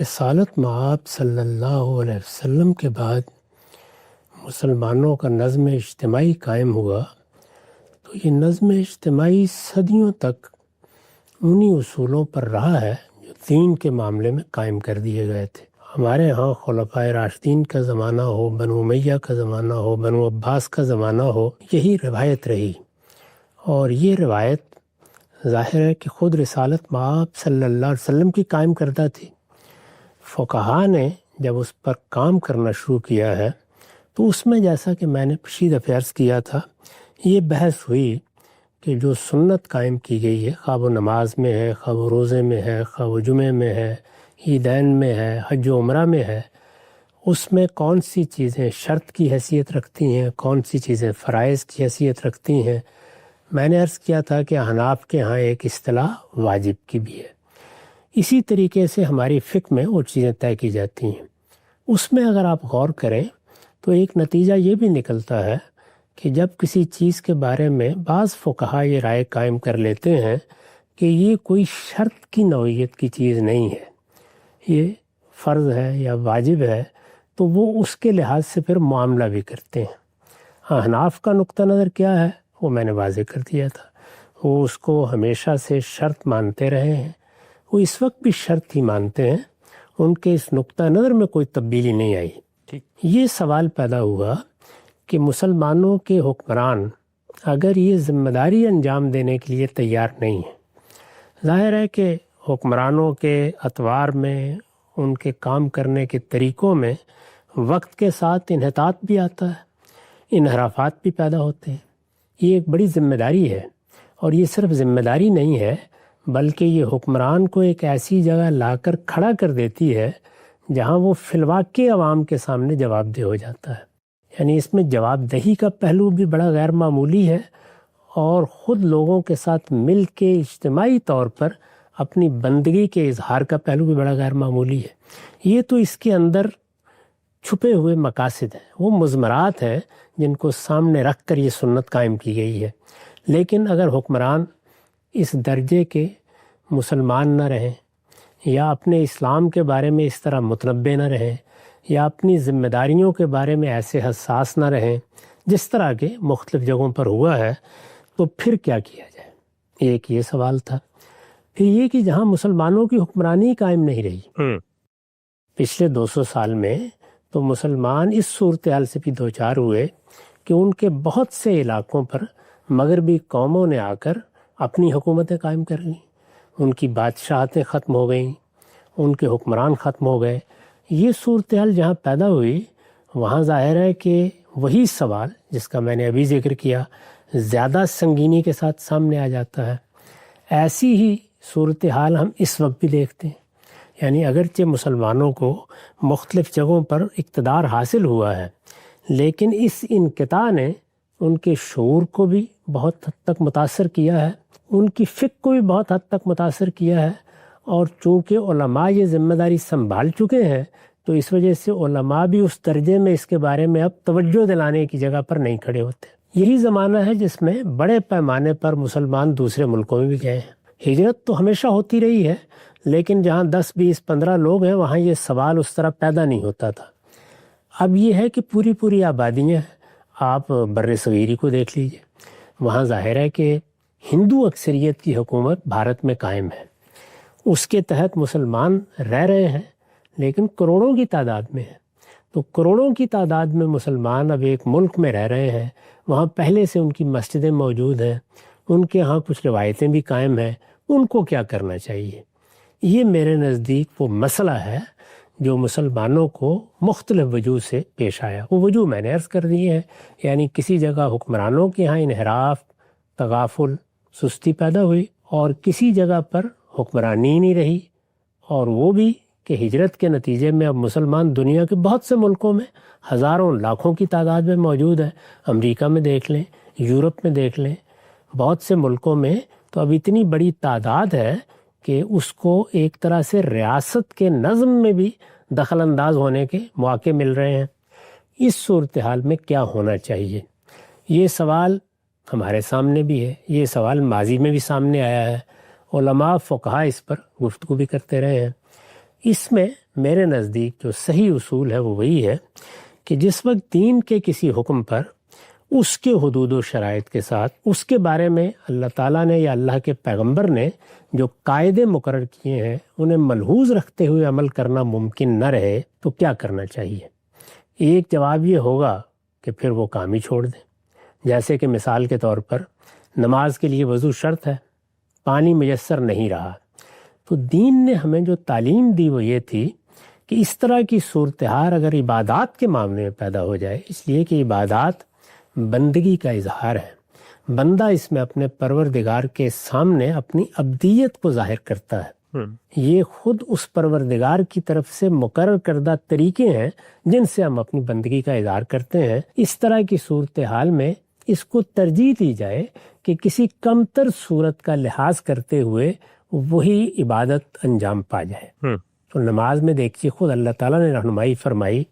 رسالت مآب صلی اللہ علیہ وسلم کے بعد مسلمانوں کا نظم اجتماعی قائم ہوا تو یہ نظم اجتماعی صدیوں تک انہی اصولوں پر رہا ہے جو دین کے معاملے میں قائم کر دیے گئے تھے۔ ہمارے ہاں خلفائے راشدین کا زمانہ ہو، بنو امیہ کا زمانہ ہو، بنو عباس کا زمانہ ہو، یہی روایت رہی، اور یہ روایت ظاہر ہے کہ خود رسالت مآب صلی اللہ علیہ وسلم کی قائم کردہ تھی۔ فقہا نے جب اس پر کام کرنا شروع کیا ہے تو اس میں جیسا کہ میں نے پچھلی دفعہ عرض کیا تھا، یہ بحث ہوئی کہ جو سنت قائم کی گئی ہے، خواہ وہ نماز میں ہے، خواہ وہ روزے میں ہے، خواہ وہ جمعے میں ہے، عیدین میں ہے، حج و عمرہ میں ہے، اس میں کون سی چیزیں شرط کی حیثیت رکھتی ہیں، کون سی چیزیں فرائض کی حیثیت رکھتی ہیں۔ میں نے عرض کیا تھا کہ احناف کے ہاں ایک اصطلاح واجب کی بھی ہے، اسی طریقے سے ہماری فقہ میں وہ چیزیں طے کی جاتی ہیں۔ اس میں اگر آپ غور کریں تو ایک نتیجہ یہ بھی نکلتا ہے کہ جب کسی چیز کے بارے میں بعض فقہا یہ رائے قائم کر لیتے ہیں کہ یہ کوئی شرط کی نوعیت کی چیز نہیں ہے، یہ فرض ہے یا واجب ہے، تو وہ اس کے لحاظ سے پھر معاملہ بھی کرتے ہیں۔ احناف کا نقطہ نظر کیا ہے وہ میں نے واضح کر دیا تھا، وہ اس کو ہمیشہ سے شرط مانتے رہے ہیں، وہ اس وقت بھی شرط ہی مانتے ہیں، ان کے اس نقطہ نظر میں کوئی تبدیلی نہیں آئی۔ یہ سوال پیدا ہوا کہ مسلمانوں کے حکمران اگر یہ ذمہ داری انجام دینے کے لیے تیار نہیں ہیں، ظاہر ہے کہ حکمرانوں کے اطوار میں، ان کے کام کرنے کے طریقوں میں وقت کے ساتھ انحطاط بھی آتا ہے، انحرافات بھی پیدا ہوتے ہیں۔ یہ ایک بڑی ذمہ داری ہے، اور یہ صرف ذمہ داری نہیں ہے بلکہ یہ حکمران کو ایک ایسی جگہ لا کر کھڑا کر دیتی ہے جہاں وہ فی الواقع عوام کے سامنے جواب دہ ہو جاتا ہے۔ یعنی اس میں جواب دہی کا پہلو بھی بڑا غیر معمولی ہے، اور خود لوگوں کے ساتھ مل کے اجتماعی طور پر اپنی بندگی کے اظہار کا پہلو بھی بڑا غیر معمولی ہے۔ یہ تو اس کے اندر چھپے ہوئے مقاصد ہیں، وہ مضمرات ہیں جن کو سامنے رکھ کر یہ سنت قائم کی گئی ہے۔ لیکن اگر حکمران اس درجے کے مسلمان نہ رہیں، یا اپنے اسلام کے بارے میں اس طرح متنبع نہ رہیں، یا اپنی ذمہ داریوں کے بارے میں ایسے حساس نہ رہیں جس طرح کے مختلف جگہوں پر ہوا ہے، تو پھر کیا کیا جائے؟ ایک یہ سوال تھا۔ پھر یہ کہ جہاں مسلمانوں کی حکمرانی قائم نہیں رہی پچھلے 200 سال میں، تو مسلمان اس صورتحال سے بھی دوچار ہوئے کہ ان کے بہت سے علاقوں پر مغربی قوموں نے آ کر اپنی حکومتیں قائم کر لیں، ان کی بادشاہتیں ختم ہو گئیں، ان کے حکمران ختم ہو گئے۔ یہ صورتحال جہاں پیدا ہوئی وہاں ظاہر ہے کہ وہی سوال جس کا میں نے ابھی ذکر کیا زیادہ سنگینی کے ساتھ سامنے آ جاتا ہے۔ ایسی ہی صورتحال ہم اس وقت بھی دیکھتے ہیں، یعنی اگرچہ مسلمانوں کو مختلف جگہوں پر اقتدار حاصل ہوا ہے، لیکن اس انقطاع نے ان کے شعور کو بھی بہت حد تک متاثر کیا ہے، ان کی فکر کو بھی بہت حد تک متاثر کیا ہے، اور چونکہ علماء یہ ذمہ داری سنبھال چکے ہیں تو اس وجہ سے علماء بھی اس درجے میں اس کے بارے میں اب توجہ دلانے کی جگہ پر نہیں کھڑے ہوتے۔ یہی زمانہ ہے جس میں بڑے پیمانے پر مسلمان دوسرے ملکوں میں بھی گئے ہیں۔ ہجرت تو ہمیشہ ہوتی رہی ہے، لیکن جہاں 10 20 15 لوگ ہیں وہاں یہ سوال اس طرح پیدا نہیں ہوتا تھا۔ اب یہ ہے کہ پوری آبادیاں، آپ بر صغیری کو دیکھ لیجئے، وہاں ظاہر ہے کہ ہندو اکثریت کی حکومت بھارت میں قائم ہے، اس کے تحت مسلمان رہ رہے ہیں لیکن کروڑوں کی تعداد میں ہیں۔ تو کروڑوں کی تعداد میں مسلمان اب ایک ملک میں رہ رہے ہیں، وہاں پہلے سے ان کی مسجدیں موجود ہیں، ان کے ہاں کچھ روایتیں بھی قائم ہیں، ان کو کیا کرنا چاہیے؟ یہ میرے نزدیک وہ مسئلہ ہے جو مسلمانوں کو مختلف وجوہ سے پیش آیا. وہ وجوہ میں نے عرض کر دی ہے، یعنی کسی جگہ حکمرانوں کے ہاں انحراف، تغافل، سستی پیدا ہوئی، اور کسی جگہ پر حکمرانی نہیں رہی، اور وہ بھی کہ ہجرت کے نتیجے میں اب مسلمان دنیا کے بہت سے ملکوں میں ہزاروں لاکھوں کی تعداد میں موجود ہیں. امریکہ میں دیکھ لیں، یورپ میں دیکھ لیں، بہت سے ملکوں میں تو اب اتنی بڑی تعداد ہے کہ اس کو ایک طرح سے ریاست کے نظم میں بھی دخل انداز ہونے کے مواقع مل رہے ہیں. اس صورتحال میں کیا ہونا چاہیے؟ یہ سوال ہمارے سامنے بھی ہے، یہ سوال ماضی میں بھی سامنے آیا ہے، علماء فقہاء اس پر گفتگو بھی کرتے رہے ہیں. اس میں میرے نزدیک جو صحیح اصول ہے وہ وہی ہے کہ جس وقت دین کے کسی حکم پر اس کے حدود و شرائط کے ساتھ اس کے بارے میں اللہ تعالیٰ نے یا اللہ کے پیغمبر نے جو قاعدے مقرر کیے ہیں انہیں ملحوظ رکھتے ہوئے عمل کرنا ممکن نہ رہے تو کیا کرنا چاہیے؟ ایک جواب یہ ہوگا کہ پھر وہ کام ہی چھوڑ دیں. جیسے کہ مثال کے طور پر نماز کے لیے وضو شرط ہے، پانی میسر نہیں رہا، تو دین نے ہمیں جو تعلیم دی وہ یہ تھی کہ اس طرح کی صورتحال اگر عبادات کے معاملے میں پیدا ہو جائے، اس لیے کہ عبادات بندگی کا اظہار ہے، بندہ اس میں اپنے پروردگار کے سامنے اپنی عبدیت کو ظاہر کرتا ہے. یہ خود اس پروردگار کی طرف سے مقرر کردہ طریقے ہیں جن سے ہم اپنی بندگی کا اظہار کرتے ہیں. اس طرح کی صورتحال میں اس کو ترجیح دی جائے کہ کسی کمتر صورت کا لحاظ کرتے ہوئے وہی عبادت انجام پا جائے. تو نماز میں دیکھیے خود اللہ تعالیٰ نے رہنمائی فرمائی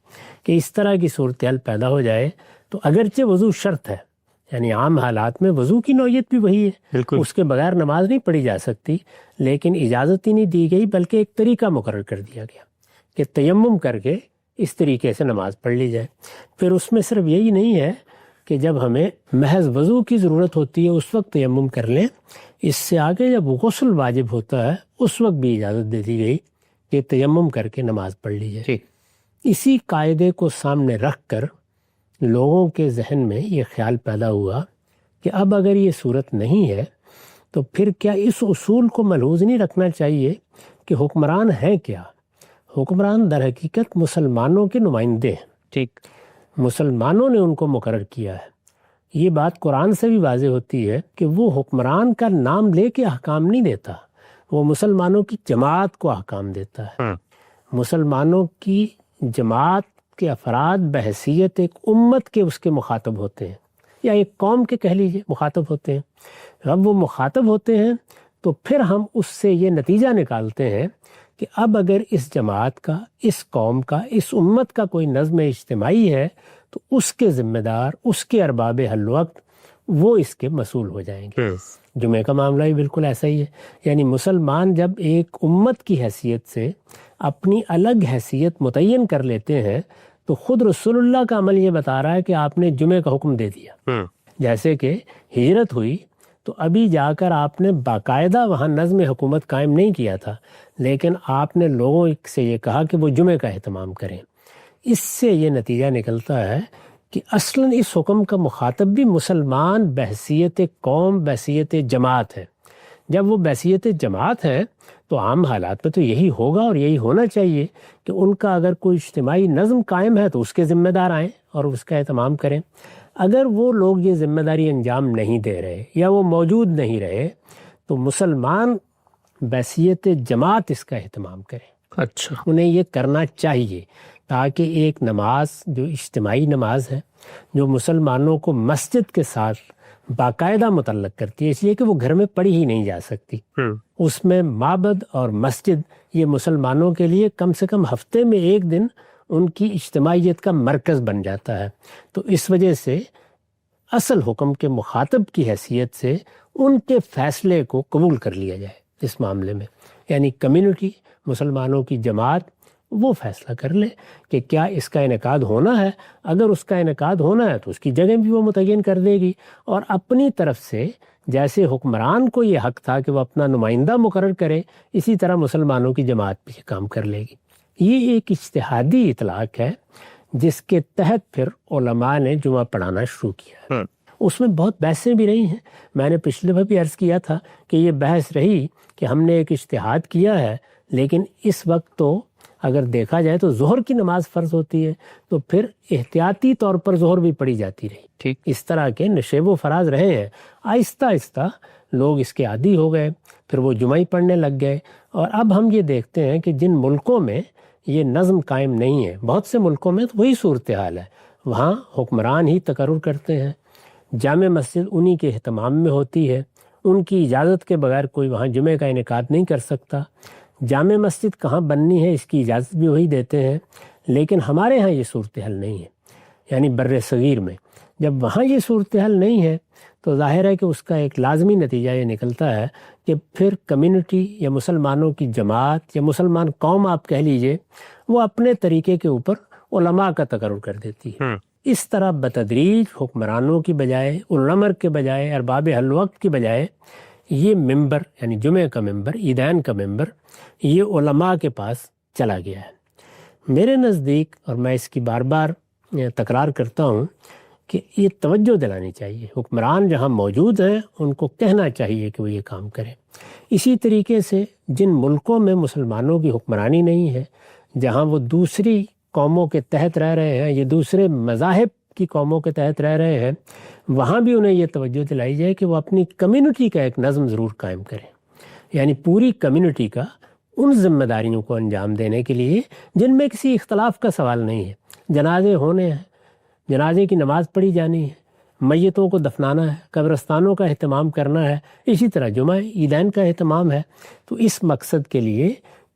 کہ اس طرح کی صورتحال پیدا ہو جائے تو اگرچہ وضو شرط ہے، یعنی عام حالات میں وضو کی نوعیت بھی وہی ہے، اس کے بغیر نماز نہیں پڑھی جا سکتی، لیکن اجازت ہی نہیں دی گئی بلکہ ایک طریقہ مقرر کر دیا گیا کہ تیمم کر کے اس طریقے سے نماز پڑھ لی جائے. پھر اس میں صرف یہی نہیں ہے کہ جب ہمیں محض وضو کی ضرورت ہوتی ہے اس وقت تیمم کر لیں، اس سے آگے جب غسل واجب ہوتا ہے اس وقت بھی اجازت دے دی گئی کہ تیمم کر کے نماز پڑھ لی جائے. اسی قاعدے کو سامنے رکھ کر لوگوں کے ذہن میں یہ خیال پیدا ہوا کہ اب اگر یہ صورت نہیں ہے تو پھر کیا اس اصول کو ملحوظ نہیں رکھنا چاہیے کہ حکمران ہیں کیا؟ حکمران در حقیقت مسلمانوں کے نمائندے ہیں. ٹھیک، مسلمانوں نے ان کو مقرر کیا ہے. یہ بات قرآن سے بھی واضح ہوتی ہے کہ وہ حکمران کا نام لے کے احکام نہیں دیتا، وہ مسلمانوں کی جماعت کو احکام دیتا ہے. مسلمانوں کی جماعت کے افراد بحیثیت ایک امت کے اس کے مخاطب ہوتے ہیں، یا ایک قوم کے کہہ لیجیے مخاطب ہوتے ہیں. جب وہ مخاطب ہوتے ہیں تو پھر ہم اس سے یہ نتیجہ نکالتے ہیں کہ اب اگر اس جماعت کا، اس قوم کا، اس امت کا کوئی نظم اجتماعی ہے تو اس کے ذمہ دار، اس کے ارباب حل وقت وہ اس کے مسئول ہو جائیں گے. جمعے کا معاملہ بھی بالکل ایسا ہی ہے، یعنی مسلمان جب ایک امت کی حیثیت سے اپنی الگ حیثیت متعین کر لیتے ہیں تو خود رسول اللہ کا عمل یہ بتا رہا ہے کہ آپ نے جمعے کا حکم دے دیا. جیسے کہ ہجرت ہوئی تو ابھی جا کر آپ نے باقاعدہ وہاں نظم حکومت قائم نہیں کیا تھا، لیکن آپ نے لوگوں سے یہ کہا کہ وہ جمعے کا اہتمام کریں. اس سے یہ نتیجہ نکلتا ہے کہ اصلاً اس حکم کا مخاطب بھی مسلمان بحیثیت قوم، بحیثیت جماعت ہے. جب وہ بحیثیت جماعت ہے تو عام حالات میں تو یہی ہوگا اور یہی ہونا چاہیے کہ ان کا اگر کوئی اجتماعی نظم قائم ہے تو اس کے ذمہ دار آئیں اور اس کا اہتمام کریں. اگر وہ لوگ یہ ذمہ داری انجام نہیں دے رہے یا وہ موجود نہیں رہے تو مسلمان بحیثیت جماعت اس کا اہتمام کریں. اچھا، انہیں یہ کرنا چاہیے تاکہ ایک نماز جو اجتماعی نماز ہے، جو مسلمانوں کو مسجد کے ساتھ باقاعدہ متعلق کرتی ہے، اس لیے کہ وہ گھر میں پڑھی ہی نہیں جا سکتی، اس میں معبد اور مسجد یہ مسلمانوں کے لیے کم سے کم ہفتے میں ایک دن ان کی اجتماعیت کا مرکز بن جاتا ہے. تو اس وجہ سے اصل حکم کے مخاطب کی حیثیت سے ان کے فیصلے کو قبول کر لیا جائے اس معاملے میں، یعنی کمیونٹی، مسلمانوں کی جماعت وہ فیصلہ کر لے کہ کیا اس کا انعقاد ہونا ہے. اگر اس کا انعقاد ہونا ہے تو اس کی جگہ بھی وہ متعین کر دے گی، اور اپنی طرف سے جیسے حکمران کو یہ حق تھا کہ وہ اپنا نمائندہ مقرر کرے، اسی طرح مسلمانوں کی جماعت بھی یہ کام کر لے گی. یہ ایک اجتہادی اطلاق ہے جس کے تحت پھر علماء نے جمعہ پڑھانا شروع کیا. اس میں بہت بحثیں بھی رہی ہیں. میں نے پچھلے بار بھی عرض کیا تھا کہ یہ بحث رہی کہ ہم نے ایک اجتہاد کیا ہے، لیکن اس وقت تو اگر دیکھا جائے تو ظہر کی نماز فرض ہوتی ہے تو پھر احتیاطی طور پر ظہر بھی پڑھی جاتی رہی. ٹھیک. اس طرح کے نشیب و فراز رہے ہیں. آہستہ آہستہ لوگ اس کے عادی ہو گئے, پھر وہ جمعہ ہی پڑھنے لگ گئے. اور اب ہم یہ دیکھتے ہیں کہ جن ملکوں میں یہ نظم قائم نہیں ہے, بہت سے ملکوں میں تو وہی صورتحال ہے, وہاں حکمران ہی تقرر کرتے ہیں, جامع مسجد انہی کے اہتمام میں ہوتی ہے, ان کی اجازت کے بغیر کوئی وہاں جمعے کا انعقاد نہیں کر سکتا. جامع مسجد کہاں بننی ہے اس کی اجازت بھی وہی دیتے ہیں. لیکن ہمارے ہاں یہ صورتحال نہیں ہے, یعنی بر صغیر میں جب وہاں یہ صورتحال نہیں ہے تو ظاہر ہے کہ اس کا ایک لازمی نتیجہ یہ نکلتا ہے کہ پھر کمیونٹی یا مسلمانوں کی جماعت یا مسلمان قوم آپ کہہ لیجئے, وہ اپنے طریقے کے اوپر علماء کا تقرر کر دیتی ہے. اس طرح بتدریج حکمرانوں کی بجائے, الامر کے بجائے, ارباب حل وقت کی بجائے یہ ممبر یعنی جمعہ کا ممبر, عیدین کا ممبر, یہ علماء کے پاس چلا گیا ہے. میرے نزدیک, اور میں اس کی بار بار تکرار کرتا ہوں, کہ یہ توجہ دلانی چاہیے. حکمران جہاں موجود ہیں ان کو کہنا چاہیے کہ وہ یہ کام کریں. اسی طریقے سے جن ملکوں میں مسلمانوں کی حکمرانی نہیں ہے, جہاں وہ دوسری قوموں کے تحت رہ رہے ہیں, یہ دوسرے مذاہب کی قوموں کے تحت رہ رہے ہیں, وہاں بھی انہیں یہ توجہ دلائی جائے کہ وہ اپنی کمیونٹی کا ایک نظم ضرور قائم کریں. یعنی پوری کمیونٹی کا ان ذمہ داریوں کو انجام دینے کے لیے جن میں کسی اختلاف کا سوال نہیں ہے. جنازے ہونے ہیں, جنازے کی نماز پڑھی جانی ہے, میتوں کو دفنانا ہے, قبرستانوں کا اہتمام کرنا ہے, اسی طرح جمعہ عیدین کا اہتمام ہے. تو اس مقصد کے لیے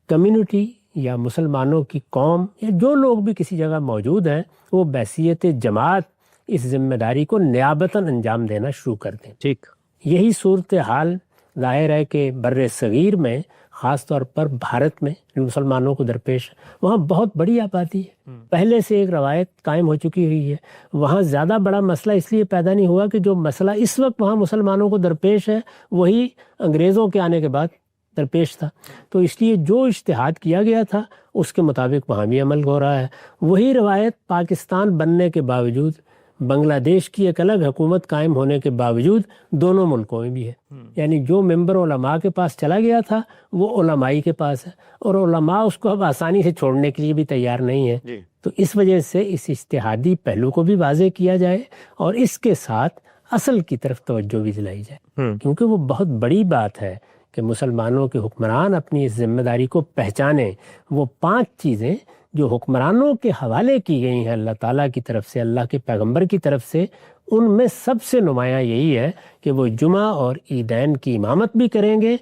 کمیونٹی یا مسلمانوں کی قوم یا جو لوگ بھی کسی جگہ موجود ہیں وہ بحیثیت جماعت اس ذمہ داری کو نیابتاً انجام دینا شروع کر دیں. ٹھیک. یہی صورتحال ظاہر ہے کہ بر صغیر میں, خاص طور پر بھارت میں جو مسلمانوں کو درپیش ہے, وہاں بہت بڑی آبادی ہے, پہلے سے ایک روایت قائم ہو چکی ہوئی ہے. وہاں زیادہ بڑا مسئلہ اس لیے پیدا نہیں ہوا کہ جو مسئلہ اس وقت وہاں مسلمانوں کو درپیش ہے وہی انگریزوں کے آنے کے بعد درپیش تھا. تو اس لیے جو اجتہاد کیا گیا تھا اس کے مطابق وہاں بھی عمل ہو رہا ہے. وہی روایت پاکستان بننے کے باوجود, بنگلہ دیش کی ایک الگ حکومت قائم ہونے کے باوجود دونوں ملکوں میں بھی ہے. یعنی جو ممبر علماء کے پاس چلا گیا تھا وہ علمائی کے پاس ہے, اور علماء اس کو اب آسانی سے چھوڑنے کے لیے بھی تیار نہیں ہے. تو اس وجہ سے اس اجتہادی پہلو کو بھی واضح کیا جائے اور اس کے ساتھ اصل کی طرف توجہ بھی دلائی جائے, کیونکہ وہ بہت بڑی بات ہے کہ مسلمانوں کے حکمران اپنی اس ذمہ داری کو پہچانیں. وہ 5 چیزیں جو حکمرانوں کے حوالے کی گئی ہیں اللہ تعالیٰ کی طرف سے, اللہ کے پیغمبر کی طرف سے, ان میں سب سے نمایاں یہی ہے کہ وہ جمعہ اور عیدین کی امامت بھی کریں گے,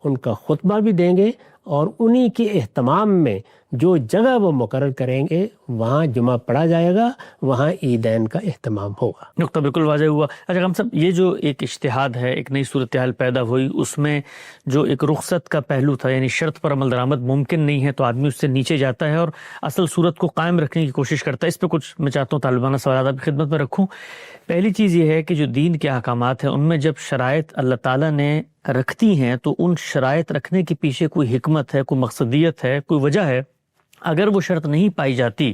ان کا خطبہ بھی دیں گے, اور انہی کے اہتمام میں جو جگہ وہ مقرر کریں گے وہاں جمعہ پڑھا جائے گا, وہاں عیدین کا اہتمام ہوگا. نقطہ بالکل واضح ہوا. اچھا ہم سب, یہ جو ایک اجتہاد ہے, ایک نئی صورتحال پیدا ہوئی, اس میں جو ایک رخصت کا پہلو تھا, یعنی شرط پر عمل درآمد ممکن نہیں ہے تو آدمی اس سے نیچے جاتا ہے اور اصل صورت کو قائم رکھنے کی کوشش کرتا ہے. اس پہ کچھ میں چاہتا ہوں طالبانہ سوالات آپ کی خدمت میں رکھوں. پہلی چیز یہ ہے کہ جو دین کے احکامات ہیں ان میں جب شرائط اللہ تعالیٰ نے رکھتی ہیں تو ان شرائط رکھنے کے پیچھے کوئی حکمت ہے, کوئی مقصدیت ہے, کوئی وجہ ہے. اگر وہ شرط نہیں پائی جاتی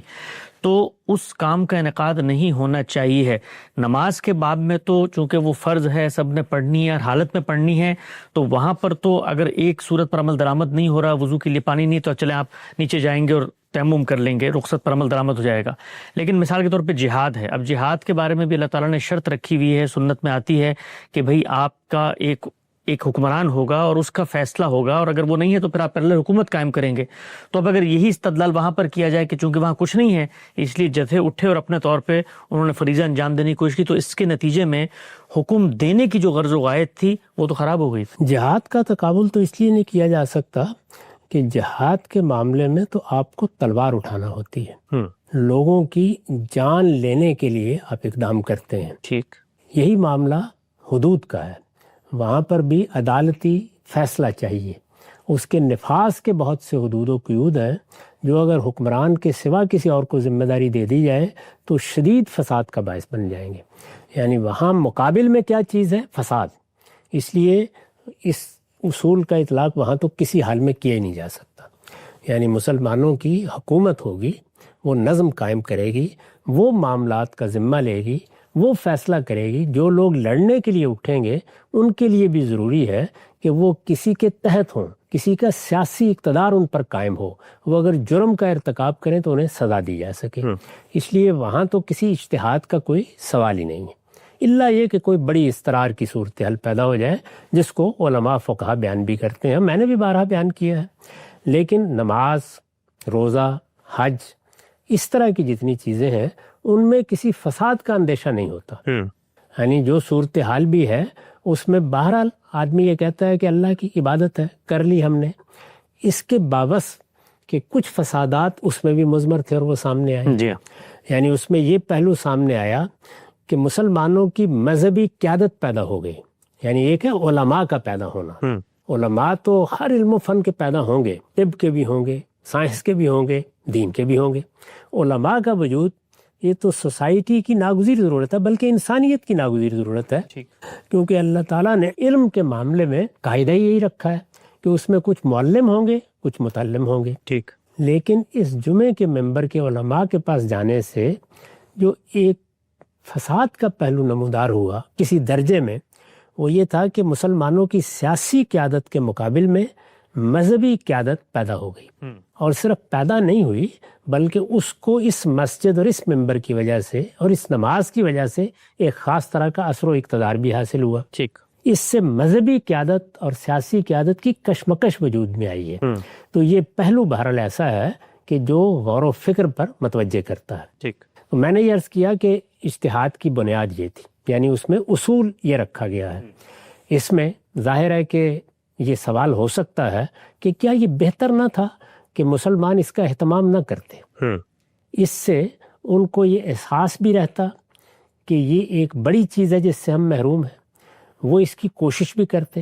تو اس کام کا انعقاد نہیں ہونا چاہیے ہے. نماز کے باب میں تو چونکہ وہ فرض ہے, سب نے پڑھنی ہے اور حالت میں پڑھنی ہے, تو وہاں پر تو اگر ایک صورت پر عمل درآمد نہیں ہو رہا, وضو کے لیے پانی نہیں, تو چلیں آپ نیچے جائیں گے اور تیمم کر لیں گے, رخصت پر عمل درآمد ہو جائے گا. لیکن مثال کے طور پہ جہاد ہے, اب جہاد کے بارے میں بھی اللہ تعالیٰ نے شرط رکھی ہوئی ہے, سنت میں آتی ہے کہ بھئی آپ کا ایک حکمران ہوگا اور اس کا فیصلہ ہوگا, اور اگر وہ نہیں ہے تو پھر آپ پہلے حکومت قائم کریں گے. تو اب اگر یہی استدلال وہاں پر کیا جائے کہ چونکہ وہاں کچھ نہیں ہے اس لیے جتھے اٹھے اور اپنے طور پہ انہوں نے فریضہ انجام دینے کی کوشش کی, تو اس کے نتیجے میں حکم دینے کی جو غرض و غایت تھی وہ تو خراب ہو گئی تھی. جہاد کا تقابل تو اس لیے نہیں کیا جا سکتا کہ جہاد کے معاملے میں تو آپ کو تلوار اٹھانا ہوتی ہے, لوگوں کی جان لینے کے لیے آپ اقدام کرتے ہیں. ٹھیک. یہی معاملہ حدود کا ہے, وہاں پر بھی عدالتی فیصلہ چاہیے. اس کے نفاذ کے بہت سے حدود و قیود ہیں جو اگر حکمران کے سوا کسی اور کو ذمہ داری دے دی جائے تو شدید فساد کا باعث بن جائیں گے. یعنی وہاں مقابل میں کیا چیز ہے؟ فساد. اس لیے اس اصول کا اطلاق وہاں تو کسی حال میں کیا ہی نہیں جا سکتا. یعنی مسلمانوں کی حکومت ہوگی, وہ نظم قائم کرے گی, وہ معاملات کا ذمہ لے گی, وہ فیصلہ کرے گی. جو لوگ لڑنے کے لیے اٹھیں گے ان کے لیے بھی ضروری ہے کہ وہ کسی کے تحت ہوں, کسی کا سیاسی اقتدار ان پر قائم ہو. وہ اگر جرم کا ارتکاب کریں تو انہیں سزا دی جا سکے. اس لیے وہاں تو کسی اجتہاد کا کوئی سوال ہی نہیں ہے, الا یہ کہ کوئی بڑی اضطرار کی صورتحال پیدا ہو جائے جس کو علماء فقہا بیان بھی کرتے ہیں. میں نے بھی بارہا بیان کیا ہے. لیکن نماز, روزہ, حج, اس طرح کی جتنی چیزیں ہیں ان میں کسی فساد کا اندیشہ نہیں ہوتا. یعنی جو صورتحال بھی ہے اس میں بہرحال آدمی یہ کہتا ہے کہ اللہ کی عبادت ہے, کر لی ہم نے. اس کے باوس کہ کچھ فسادات اس میں بھی مضمر تھے اور وہ سامنے آئے. جی یعنی اس میں یہ پہلو سامنے آیا کہ مسلمانوں کی مذہبی قیادت پیدا ہو گئی. یعنی ایک ہے علماء کا پیدا ہونا. علماء تو ہر علم و فن کے پیدا ہوں گے, طب کے بھی ہوں گے, سائنس کے بھی ہوں گے, دین کے بھی ہوں گے. علماء کا وجود یہ تو سوسائٹی کی ناگزیر ضرورت ہے, بلکہ انسانیت کی ناگزیر ضرورت ہے. کیونکہ اللہ تعالیٰ نے علم کے معاملے میں قاعدہ یہی رکھا ہے کہ اس میں کچھ معلم ہوں گے, کچھ متعلم ہوں گے. لیکن اس جمعے کے ممبر کے علماء کے پاس جانے سے جو ایک فساد کا پہلو نمودار ہوا کسی درجے میں, وہ یہ تھا کہ مسلمانوں کی سیاسی قیادت کے مقابل میں مذہبی قیادت پیدا ہو گئی. اور صرف پیدا نہیں ہوئی بلکہ اس کو اس مسجد اور اس ممبر کی وجہ سے اور اس نماز کی وجہ سے ایک خاص طرح کا اثر و اقتدار بھی حاصل ہوا. اس سے مذہبی قیادت اور سیاسی قیادت کی کشمکش وجود میں آئی ہے. تو یہ پہلو بہرحال ایسا ہے کہ جو غور و فکر پر متوجہ کرتا ہے. تو میں نے یہ عرض کیا کہ اجتہاد کی بنیاد یہ تھی, یعنی اس میں اصول یہ رکھا گیا ہے. اس میں ظاہر ہے کہ یہ سوال ہو سکتا ہے کہ کیا یہ بہتر نہ تھا کہ مسلمان اس کا اہتمام نہ کرتے. اس سے ان کو یہ احساس بھی رہتا کہ یہ ایک بڑی چیز ہے جس سے ہم محروم ہیں. وہ اس کی کوشش بھی کرتے,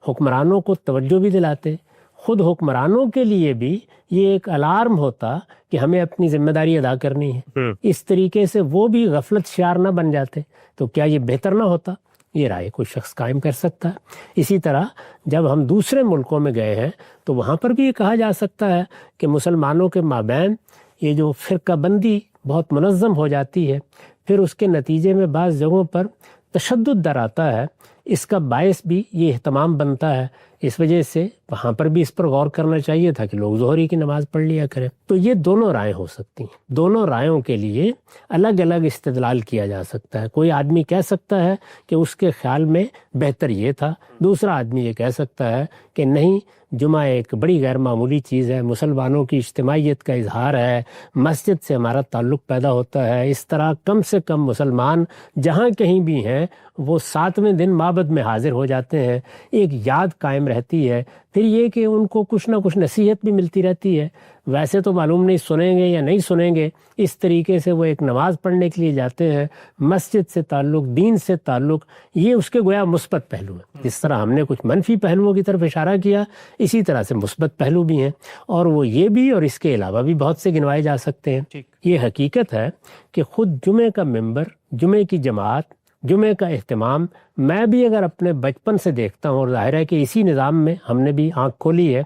حکمرانوں کو توجہ بھی دلاتے. خود حکمرانوں کے لیے بھی یہ ایک الارم ہوتا کہ ہمیں اپنی ذمہ داری ادا کرنی ہے. اس طریقے سے وہ بھی غفلت شعار نہ بن جاتے. تو کیا یہ بہتر نہ ہوتا؟ یہ رائے کوئی شخص قائم کر سکتا ہے. اسی طرح جب ہم دوسرے ملکوں میں گئے ہیں تو وہاں پر بھی یہ کہا جا سکتا ہے کہ مسلمانوں کے مابین یہ جو فرقہ بندی بہت منظم ہو جاتی ہے, پھر اس کے نتیجے میں بعض جگہوں پر تشدد در آتا ہے. اس کا باعث بھی یہ اہتمام بنتا ہے. اس وجہ سے وہاں پر بھی اس پر غور کرنا چاہیے تھا کہ لوگ ظہری کی نماز پڑھ لیا کریں. تو یہ دونوں رائے ہو سکتی ہیں. دونوں رائےوں کے لیے الگ الگ استدلال کیا جا سکتا ہے. کوئی آدمی کہہ سکتا ہے کہ اس کے خیال میں بہتر یہ تھا, دوسرا آدمی یہ کہہ سکتا ہے کہ نہیں, جمعہ ایک بڑی غیر معمولی چیز ہے, مسلمانوں کی اجتماعیت کا اظہار ہے, مسجد سے ہمارا تعلق پیدا ہوتا ہے. اس طرح کم سے کم مسلمان جہاں کہیں بھی ہیں وہ 7ویں دن معبد میں حاضر ہو جاتے ہیں. ایک یاد قائم رہتی ہے. پھر یہ کہ ان کو کچھ نہ کچھ نصیحت بھی ملتی رہتی ہے. ویسے تو معلوم نہیں سنیں گے یا نہیں سنیں گے, اس طریقے سے وہ ایک نماز پڑھنے کے لیے جاتے ہیں. مسجد سے تعلق, دین سے تعلق, یہ اس کے گویا مثبت پہلو ہے. جس طرح ہم نے کچھ منفی پہلوؤں کی طرف اشارہ کیا, اسی طرح سے مثبت پہلو بھی ہیں, اور وہ یہ بھی اور اس کے علاوہ بھی بہت سے گنوائے جا سکتے ہیں. یہ حقیقت ہے کہ خود جمعے کا ممبر, جمعے کی جماعت, جمعے کا اہتمام, میں بھی اگر اپنے بچپن سے دیکھتا ہوں, اور ظاہر ہے کہ اسی نظام میں ہم نے بھی آنکھ کھولی ہے,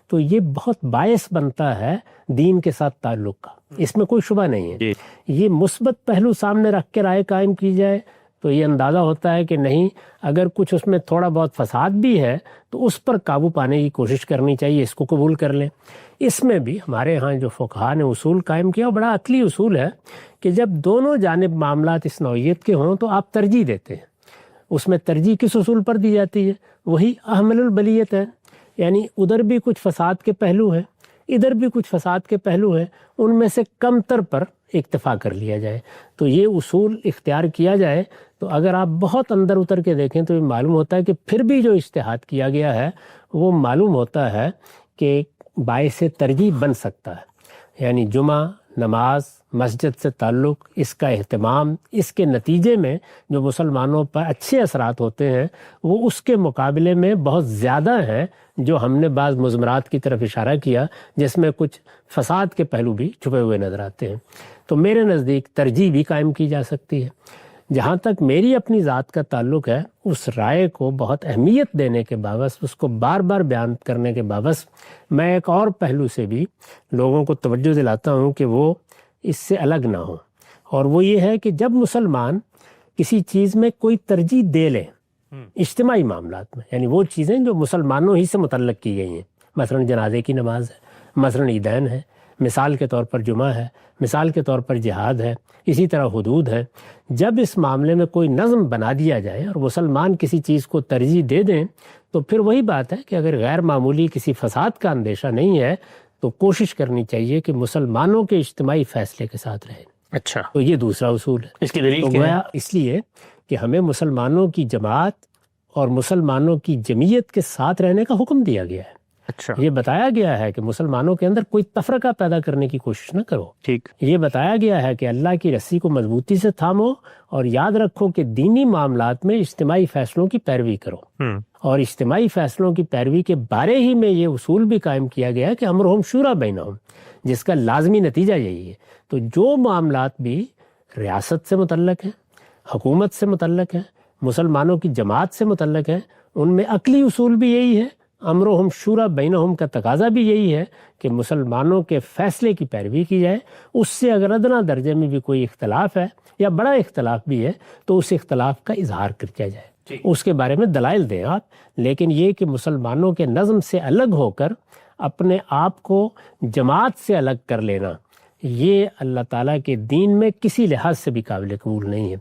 تو یہ بہت باعث بنتا ہے دین کے ساتھ تعلق کا. اس میں کوئی شبہ نہیں ہے. یہ مثبت پہلو سامنے رکھ کے رائے قائم کی جائے تو یہ اندازہ ہوتا ہے کہ نہیں, اگر کچھ اس میں تھوڑا بہت فساد بھی ہے تو اس پر قابو پانے کی کوشش کرنی چاہیے, اس کو قبول کر لیں. اس میں بھی ہمارے ہاں جو فقہا نے اصول قائم کیا, وہ بڑا عقلی اصول ہے کہ جب دونوں جانب معاملات اس نوعیت کے ہوں تو آپ ترجیح دیتے ہیں. اس میں ترجیح کس اصول پر دی جاتی ہے؟ وہی احمل البلیت ہے. یعنی ادھر بھی کچھ فساد کے پہلو ہیں, ادھر بھی کچھ فساد کے پہلو ہیں, ان میں سے کم تر پر اکتفا کر لیا جائے. تو یہ اصول اختیار کیا جائے تو اگر آپ بہت اندر اتر کے دیکھیں تو یہ معلوم ہوتا ہے کہ پھر بھی جو اجتہاد کیا گیا ہے وہ معلوم ہوتا ہے کہ باعث ترجیح بن سکتا ہے. یعنی جمعہ, نماز, مسجد سے تعلق, اس کا اہتمام, اس کے نتیجے میں جو مسلمانوں پر اچھے اثرات ہوتے ہیں وہ اس کے مقابلے میں بہت زیادہ ہیں جو ہم نے بعض مضمرات کی طرف اشارہ کیا جس میں کچھ فساد کے پہلو بھی چھپے ہوئے نظر آتے ہیں. تو میرے نزدیک ترجیح بھی قائم کی جا سکتی ہے. جہاں تک میری اپنی ذات کا تعلق ہے, اس رائے کو بہت اہمیت دینے کے باوجود, اس کو بار بار بیان کرنے کے باوجود, میں ایک اور پہلو سے بھی لوگوں کو توجہ دلاتا ہوں کہ وہ اس سے الگ نہ ہوں. اور وہ یہ ہے کہ جب مسلمان کسی چیز میں کوئی ترجیح دے لیں اجتماعی معاملات میں، یعنی وہ چیزیں جو مسلمانوں ہی سے متعلق کی گئی ہیں، مثلا جنازے کی نماز ہے، مثلا عیدین ہے، مثال کے طور پر جمعہ ہے، مثال کے طور پر جہاد ہے، اسی طرح حدود ہے، جب اس معاملے میں کوئی نظم بنا دیا جائے اور مسلمان کسی چیز کو ترجیح دے دیں تو پھر وہی بات ہے کہ اگر غیر معمولی کسی فساد کا اندیشہ نہیں ہے تو کوشش کرنی چاہیے کہ مسلمانوں کے اجتماعی فیصلے کے ساتھ رہیں۔ اچھا، تو یہ دوسرا اصول ہے۔ اس کی دلیل تو کیا ہے؟ گویا اس لیے کہ ہمیں مسلمانوں کی جماعت اور مسلمانوں کی جمعیت کے ساتھ رہنے کا حکم دیا گیا ہے۔ اچھا، یہ بتایا گیا ہے کہ مسلمانوں کے اندر کوئی تفرقہ پیدا کرنے کی کوشش نہ کرو۔ ٹھیک، یہ بتایا گیا ہے کہ اللہ کی رسی کو مضبوطی سے تھامو اور یاد رکھو کہ دینی معاملات میں اجتماعی فیصلوں کی پیروی کرو، اور اجتماعی فیصلوں کی پیروی کے بارے ہی میں یہ اصول بھی قائم کیا گیا ہے کہ امرہم شورا بینہم، جس کا لازمی نتیجہ یہی ہے۔ تو جو معاملات بھی ریاست سے متعلق ہیں، حکومت سے متعلق ہیں، مسلمانوں کی جماعت سے متعلق ہیں، ان میں عقلی اصول بھی یہی ہے، امرہم شورا بینہم کا تقاضا بھی یہی ہے کہ مسلمانوں کے فیصلے کی پیروی کی جائے۔ اس سے اگر ادنا درجے میں بھی کوئی اختلاف ہے یا بڑا اختلاف بھی ہے تو اس اختلاف کا اظہار کیا جائے، اس کے بارے میں دلائل دیں آپ، لیکن یہ کہ مسلمانوں کے نظم سے الگ ہو کر اپنے آپ کو جماعت سے الگ کر لینا، یہ اللہ تعالیٰ کے دین میں کسی لحاظ سے بھی قابل قبول نہیں ہے۔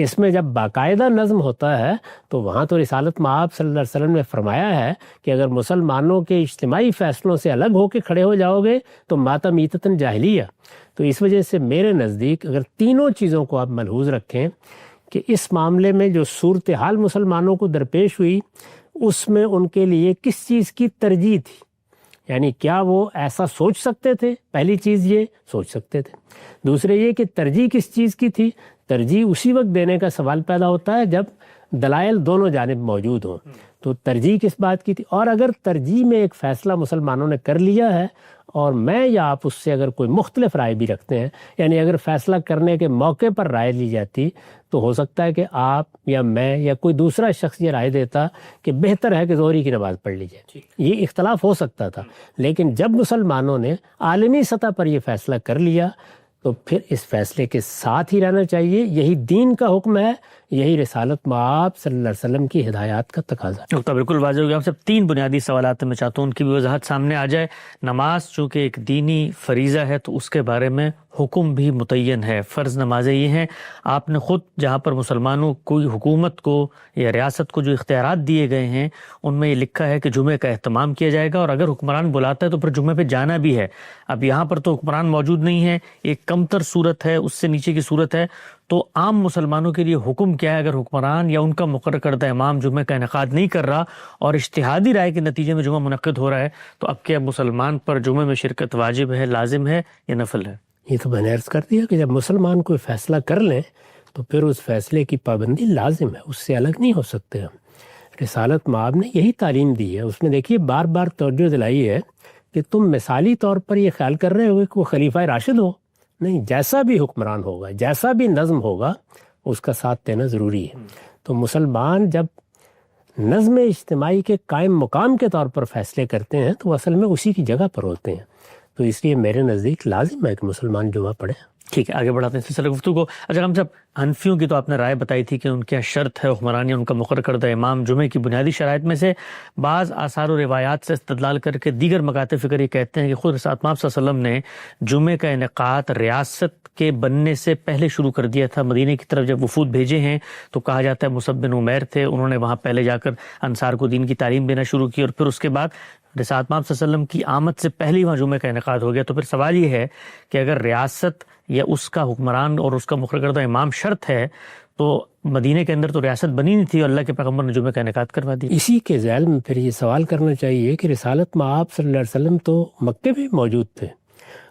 اس میں جب باقاعدہ نظم ہوتا ہے تو وہاں تو رسالت مآب صلی اللہ علیہ وسلم نے فرمایا ہے کہ اگر مسلمانوں کے اجتماعی فیصلوں سے الگ ہو کے کھڑے ہو جاؤ گے تو ماتا میتتن جاہلیہ۔ تو اس وجہ سے میرے نزدیک اگر تینوں چیزوں کو آپ ملحوظ رکھیں کہ اس معاملے میں جو صورتحال مسلمانوں کو درپیش ہوئی اس میں ان کے لیے کس چیز کی ترجیح تھی، یعنی کیا وہ ایسا سوچ سکتے تھے، پہلی چیز یہ سوچ سکتے تھے، دوسرے یہ کہ ترجیح کس چیز کی تھی، ترجیح اسی وقت دینے کا سوال پیدا ہوتا ہے جب دلائل دونوں جانب موجود ہوں۔ تو ترجیح کس بات کی تھی، اور اگر ترجیح میں ایک فیصلہ مسلمانوں نے کر لیا ہے اور میں یا آپ اس سے اگر کوئی مختلف رائے بھی رکھتے ہیں، یعنی اگر فیصلہ کرنے کے موقع پر رائے لی جاتی تو ہو سکتا ہے کہ آپ یا میں یا کوئی دوسرا شخص یہ رائے دیتا کہ بہتر ہے کہ ظہری کی نماز پڑھ لی جائے، یہ اختلاف ہو سکتا تھا۔ لیکن جب مسلمانوں نے عالمی سطح پر یہ فیصلہ کر لیا تو پھر اس فیصلے کے ساتھ ہی رہنا چاہیے، یہی دین کا حکم ہے، یہی رسالت مآب صلی اللہ علیہ وسلم کی ہدایات کا تقاضا ہے۔ نقطہ بالکل واضح ہو گیا۔ ہم سب تین بنیادی سوالات میں چاہتا ہوں ان کی بھی وضاحت سامنے آ جائے۔ نماز چونکہ ایک دینی فریضہ ہے تو اس کے بارے میں حکم بھی متعین ہے، فرض نمازیں یہ ہیں، آپ نے خود جہاں پر مسلمانوں کو حکومت کو یا ریاست کو جو اختیارات دیے گئے ہیں ان میں یہ لکھا ہے کہ جمعے کا اہتمام کیا جائے گا، اور اگر حکمران بلاتا ہے تو پھر جمعے پہ جانا بھی ہے۔ اب یہاں پر تو حکمران موجود نہیں ہے، ایک کمتر صورت ہے، اس سے نیچے کی صورت ہے، تو عام مسلمانوں کے لیے حکم کیا ہے؟ اگر حکمران یا ان کا مقرر کردہ امام جمعہ کا انعقاد نہیں کر رہا اور اجتہادی رائے کے نتیجے میں جمعہ منعقد ہو رہا ہے تو اب کیا مسلمان پر جمعے میں شرکت واجب ہے، لازم ہے یا نفل ہے؟ یہ تو میں نے عرض کر دیا کہ جب مسلمان کوئی فیصلہ کر لیں تو پھر اس فیصلے کی پابندی لازم ہے، اس سے الگ نہیں ہو سکتے ہم۔ رسالت مآب نے یہی تعلیم دی ہے، اس میں دیکھیے بار بار توجہ دلائی ہے کہ تم مثالی طور پر یہ خیال کر رہے ہو کہ وہ خلیفہ راشد ہو، نہیں، جیسا بھی حکمران ہوگا، جیسا بھی نظم ہوگا اس کا ساتھ دینا ضروری ہے۔ تو مسلمان جب نظم اجتماعی کے قائم مقام کے طور پر فیصلے کرتے ہیں تو اصل میں اسی کی جگہ پر ہوتے ہیں، تو اس لیے میرے نزدیک لازم ہے کہ مسلمان جمعہ پڑھیں۔ ٹھیک ہے، آگے بڑھاتے ہیں سلسلہ گفتگو کو۔ اچھا، ہم سب حنفیوں کی تو آپ نے رائے بتائی تھی کہ ان کی شرط ہے حکمران یا ان کا مقرر کردہ امام۔ جمعے کی بنیادی شرائط میں سے بعض آثار و روایات سے استدلال کر کے دیگر مکاتب فکر یہ کہتے ہیں کہ خود رسالت مآب صلی اللہ علیہ وسلم نے جمعے کا انعقاد ریاست کے بننے سے پہلے شروع کر دیا تھا۔ مدینے کی طرف جب وفود بھیجے ہیں تو کہا جاتا ہے مصعب بن عمیر تھے، انہوں نے وہاں پہلے جا کر انصار کو دین کی تعلیم دینا شروع کی، اور پھر اس کے بعد رسالت مآب صلی اللہ علیہ وسلم کی آمد سے پہلے وہاں جمعے کا انعقاد ہو گیا۔ تو پھر سوال یہ ہے کہ اگر ریاست یا اس کا حکمران اور اس کا مقرر کردہ امام شرط ہے تو مدینے کے اندر تو ریاست بنی نہیں تھی اور اللہ کے پیغمبر نے جمعے کا انعقاد کروا دیا۔ اسی کے ذیل میں پھر یہ سوال کرنا چاہیے کہ رسالت مآب صلی اللہ علیہ وسلم تو مکے میں موجود تھے،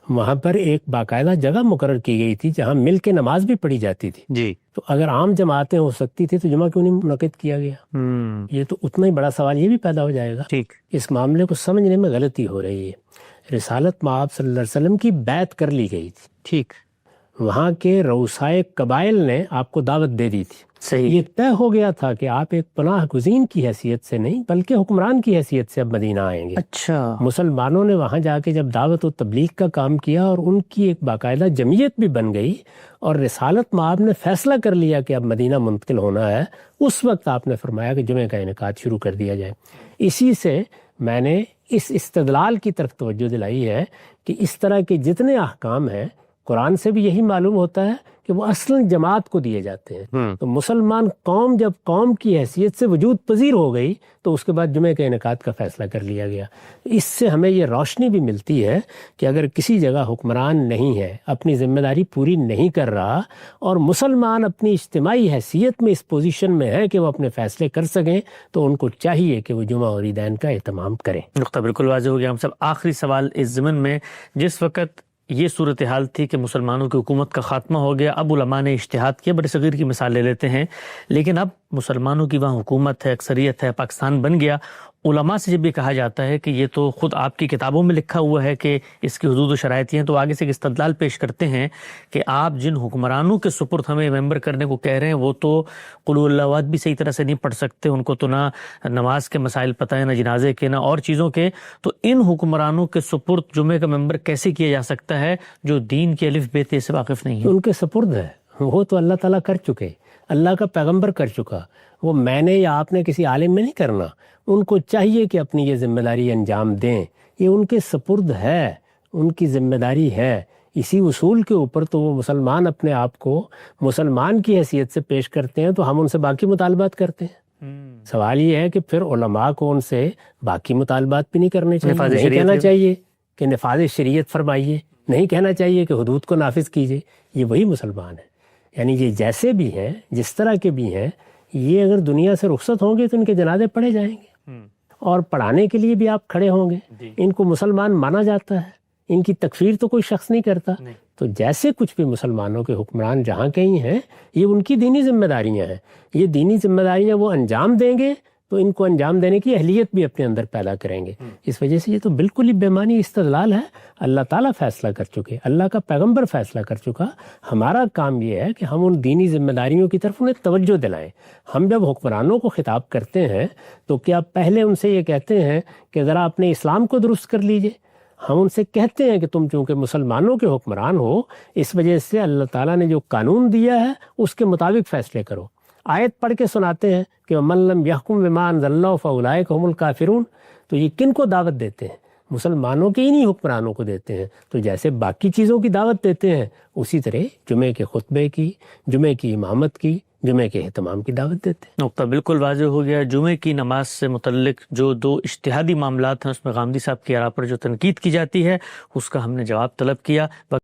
وہاں پر ایک باقاعدہ جگہ مقرر کی گئی تھی جہاں مل کے نماز بھی پڑھی جاتی تھی جی، تو اگر عام جماعتیں ہو سکتی تھی تو جمعہ کیوں نہیں منعقد کیا گیا؟ یہ تو اتنا ہی بڑا سوال یہ بھی پیدا ہو جائے گا۔ ٹھیک، اس معاملے کو سمجھنے میں غلطی ہو رہی ہے۔ رسالت مآب صلی اللہ علیہ وسلم کی بیعت کر لی گئی تھی، ٹھیک، وہاں کے رؤسائے قبائل نے آپ کو دعوت دے دی تھی. صحیح. یہ طے ہو گیا تھا کہ آپ ایک پناہ گزین کی حیثیت سے نہیں بلکہ حکمران کی حیثیت سے اب مدینہ آئیں گے. اچھا. مسلمانوں نے وہاں جا کے جب دعوت و تبلیغ کا کام کیا اور ان کی ایک باقاعدہ جمعیت بھی بن گئی اور رسالت مآب نے فیصلہ کر لیا کہ اب مدینہ منتقل ہونا ہے، اس وقت آپ نے فرمایا کہ جمعے کا انعقاد شروع کر دیا جائے. اسی سے میں نے اس استدلال کی طرف توجہ دلائی ہے کہ اس طرح کے جتنے احکام ہیں قرآن سے بھی یہی معلوم ہوتا ہے کہ وہ اصلاً جماعت کو دیے جاتے ہیں. تو مسلمان قوم جب قوم کی حیثیت سے وجود پذیر ہو گئی تو اس کے بعد جمعے کے انعقاد کا فیصلہ کر لیا گیا. اس سے ہمیں یہ روشنی بھی ملتی ہے کہ اگر کسی جگہ حکمران نہیں ہے، اپنی ذمہ داری پوری نہیں کر رہا اور مسلمان اپنی اجتماعی حیثیت میں اس پوزیشن میں ہے کہ وہ اپنے فیصلے کر سکیں تو ان کو چاہیے کہ وہ جمعہ اور عیدین کا اہتمام کریں. نقطہ بالکل واضح ہو گیا. ہم سب آخری سوال اس ضمن میں، جس وقت یہ صورتحال تھی کہ مسلمانوں کی حکومت کا خاتمہ ہو گیا، اب علماء نے اجتہاد کیا، بر صغیر کی مثال لے لیتے ہیں، لیکن اب مسلمانوں کی وہاں حکومت ہے، اکثریت ہے، پاکستان بن گیا. علماء سے جب یہ کہا جاتا ہے کہ یہ تو خود آپ کی کتابوں میں لکھا ہوا ہے کہ اس کی حدود و شرائط ہیں، تو آگے سے ایک استدلال پیش کرتے ہیں کہ آپ جن حکمرانوں کے سپرد ہمیں ممبر کرنے کو کہہ رہے ہیں وہ تو قل اللہ بھی صحیح طرح سے نہیں پڑھ سکتے، ان کو تو نہ نماز کے مسائل پتہ ہے، نہ جنازے کے، نہ اور چیزوں کے. تو ان حکمرانوں کے سپرد جمعے کا ممبر کیسے کیا جا سکتا ہے جو دین کے الف بے تے سے واقف نہیں ہے؟ ان کے سپرد ہے، وہ تو اللہ تعالیٰ کر چکے، اللہ کا پیغمبر کر چکا. وہ میں نے یا آپ نے کسی عالم میں نہیں کرنا. ان کو چاہیے کہ اپنی یہ ذمہ داری انجام دیں. یہ ان کے سپرد ہے، ان کی ذمہ داری ہے. اسی اصول کے اوپر تو وہ مسلمان اپنے آپ کو مسلمان کی حیثیت سے پیش کرتے ہیں تو ہم ان سے باقی مطالبات کرتے ہیں. سوال یہ ہے کہ پھر علماء کو ان سے باقی مطالبات بھی نہیں کرنے چاہیے. نہیں کہنا چاہیے کہ نفاذ شریعت فرمائیے، نہیں کہنا چاہیے کہ حدود کو نافذ کیجیے. یہ وہی مسلمان ہیں. یعنی یہ جیسے بھی ہیں، جس طرح کے بھی ہیں، یہ اگر دنیا سے رخصت ہوں گے تو ان کے جنازے پڑھے جائیں گے اور پڑھانے کے لیے بھی آپ کھڑے ہوں گے. ان کو مسلمان مانا جاتا ہے، ان کی تکفیر تو کوئی شخص نہیں کرتا. تو جیسے کچھ بھی مسلمانوں کے حکمران جہاں کہیں ہیں، یہ ان کی دینی ذمہ داریاں ہیں. یہ دینی ذمہ داریاں وہ انجام دیں گے تو ان کو انجام دینے کی اہلیت بھی اپنے اندر پیدا کریں گے. اس وجہ سے یہ تو بالکل ہی بےمانی استدلال ہے. اللہ تعالیٰ فیصلہ کر چکے، اللہ کا پیغمبر فیصلہ کر چکا. ہمارا کام یہ ہے کہ ہم ان دینی ذمہ داریوں کی طرف انہیں توجہ دلائیں. ہم جب حکمرانوں کو خطاب کرتے ہیں تو کیا پہلے ان سے یہ کہتے ہیں کہ ذرا اپنے اسلام کو درست کر لیجئے؟ ہم ان سے کہتے ہیں کہ تم چونکہ مسلمانوں کے حکمران ہو، اس وجہ سے اللہ تعالیٰ نے جو قانون دیا ہے اس کے مطابق فیصلے کرو. آیت پڑھ کے سناتے ہیں کہ وَمَن لَّمْ يَحْكُم بِمَا أَنزَلَ اللَّهُ فَأُولَٰئِكَ هُمُ الْكَافِرُونَ. تو یہ کن کو دعوت دیتے ہیں؟ مسلمانوں کے انہی حکمرانوں کو دیتے ہیں. تو جیسے باقی چیزوں کی دعوت دیتے ہیں اسی طرح جمعے کے خطبے کی، جمعے کی امامت کی، جمعے کے اہتمام کی دعوت دیتے ہیں. نقطہ بالکل واضح ہو گیا. جمعے کی نماز سے متعلق جو دو اجتہادی معاملات ہیں اس میں غامدی صاحب کی آراء پر جو تنقید کی جاتی ہے اس کا ہم نے جواب طلب کیا.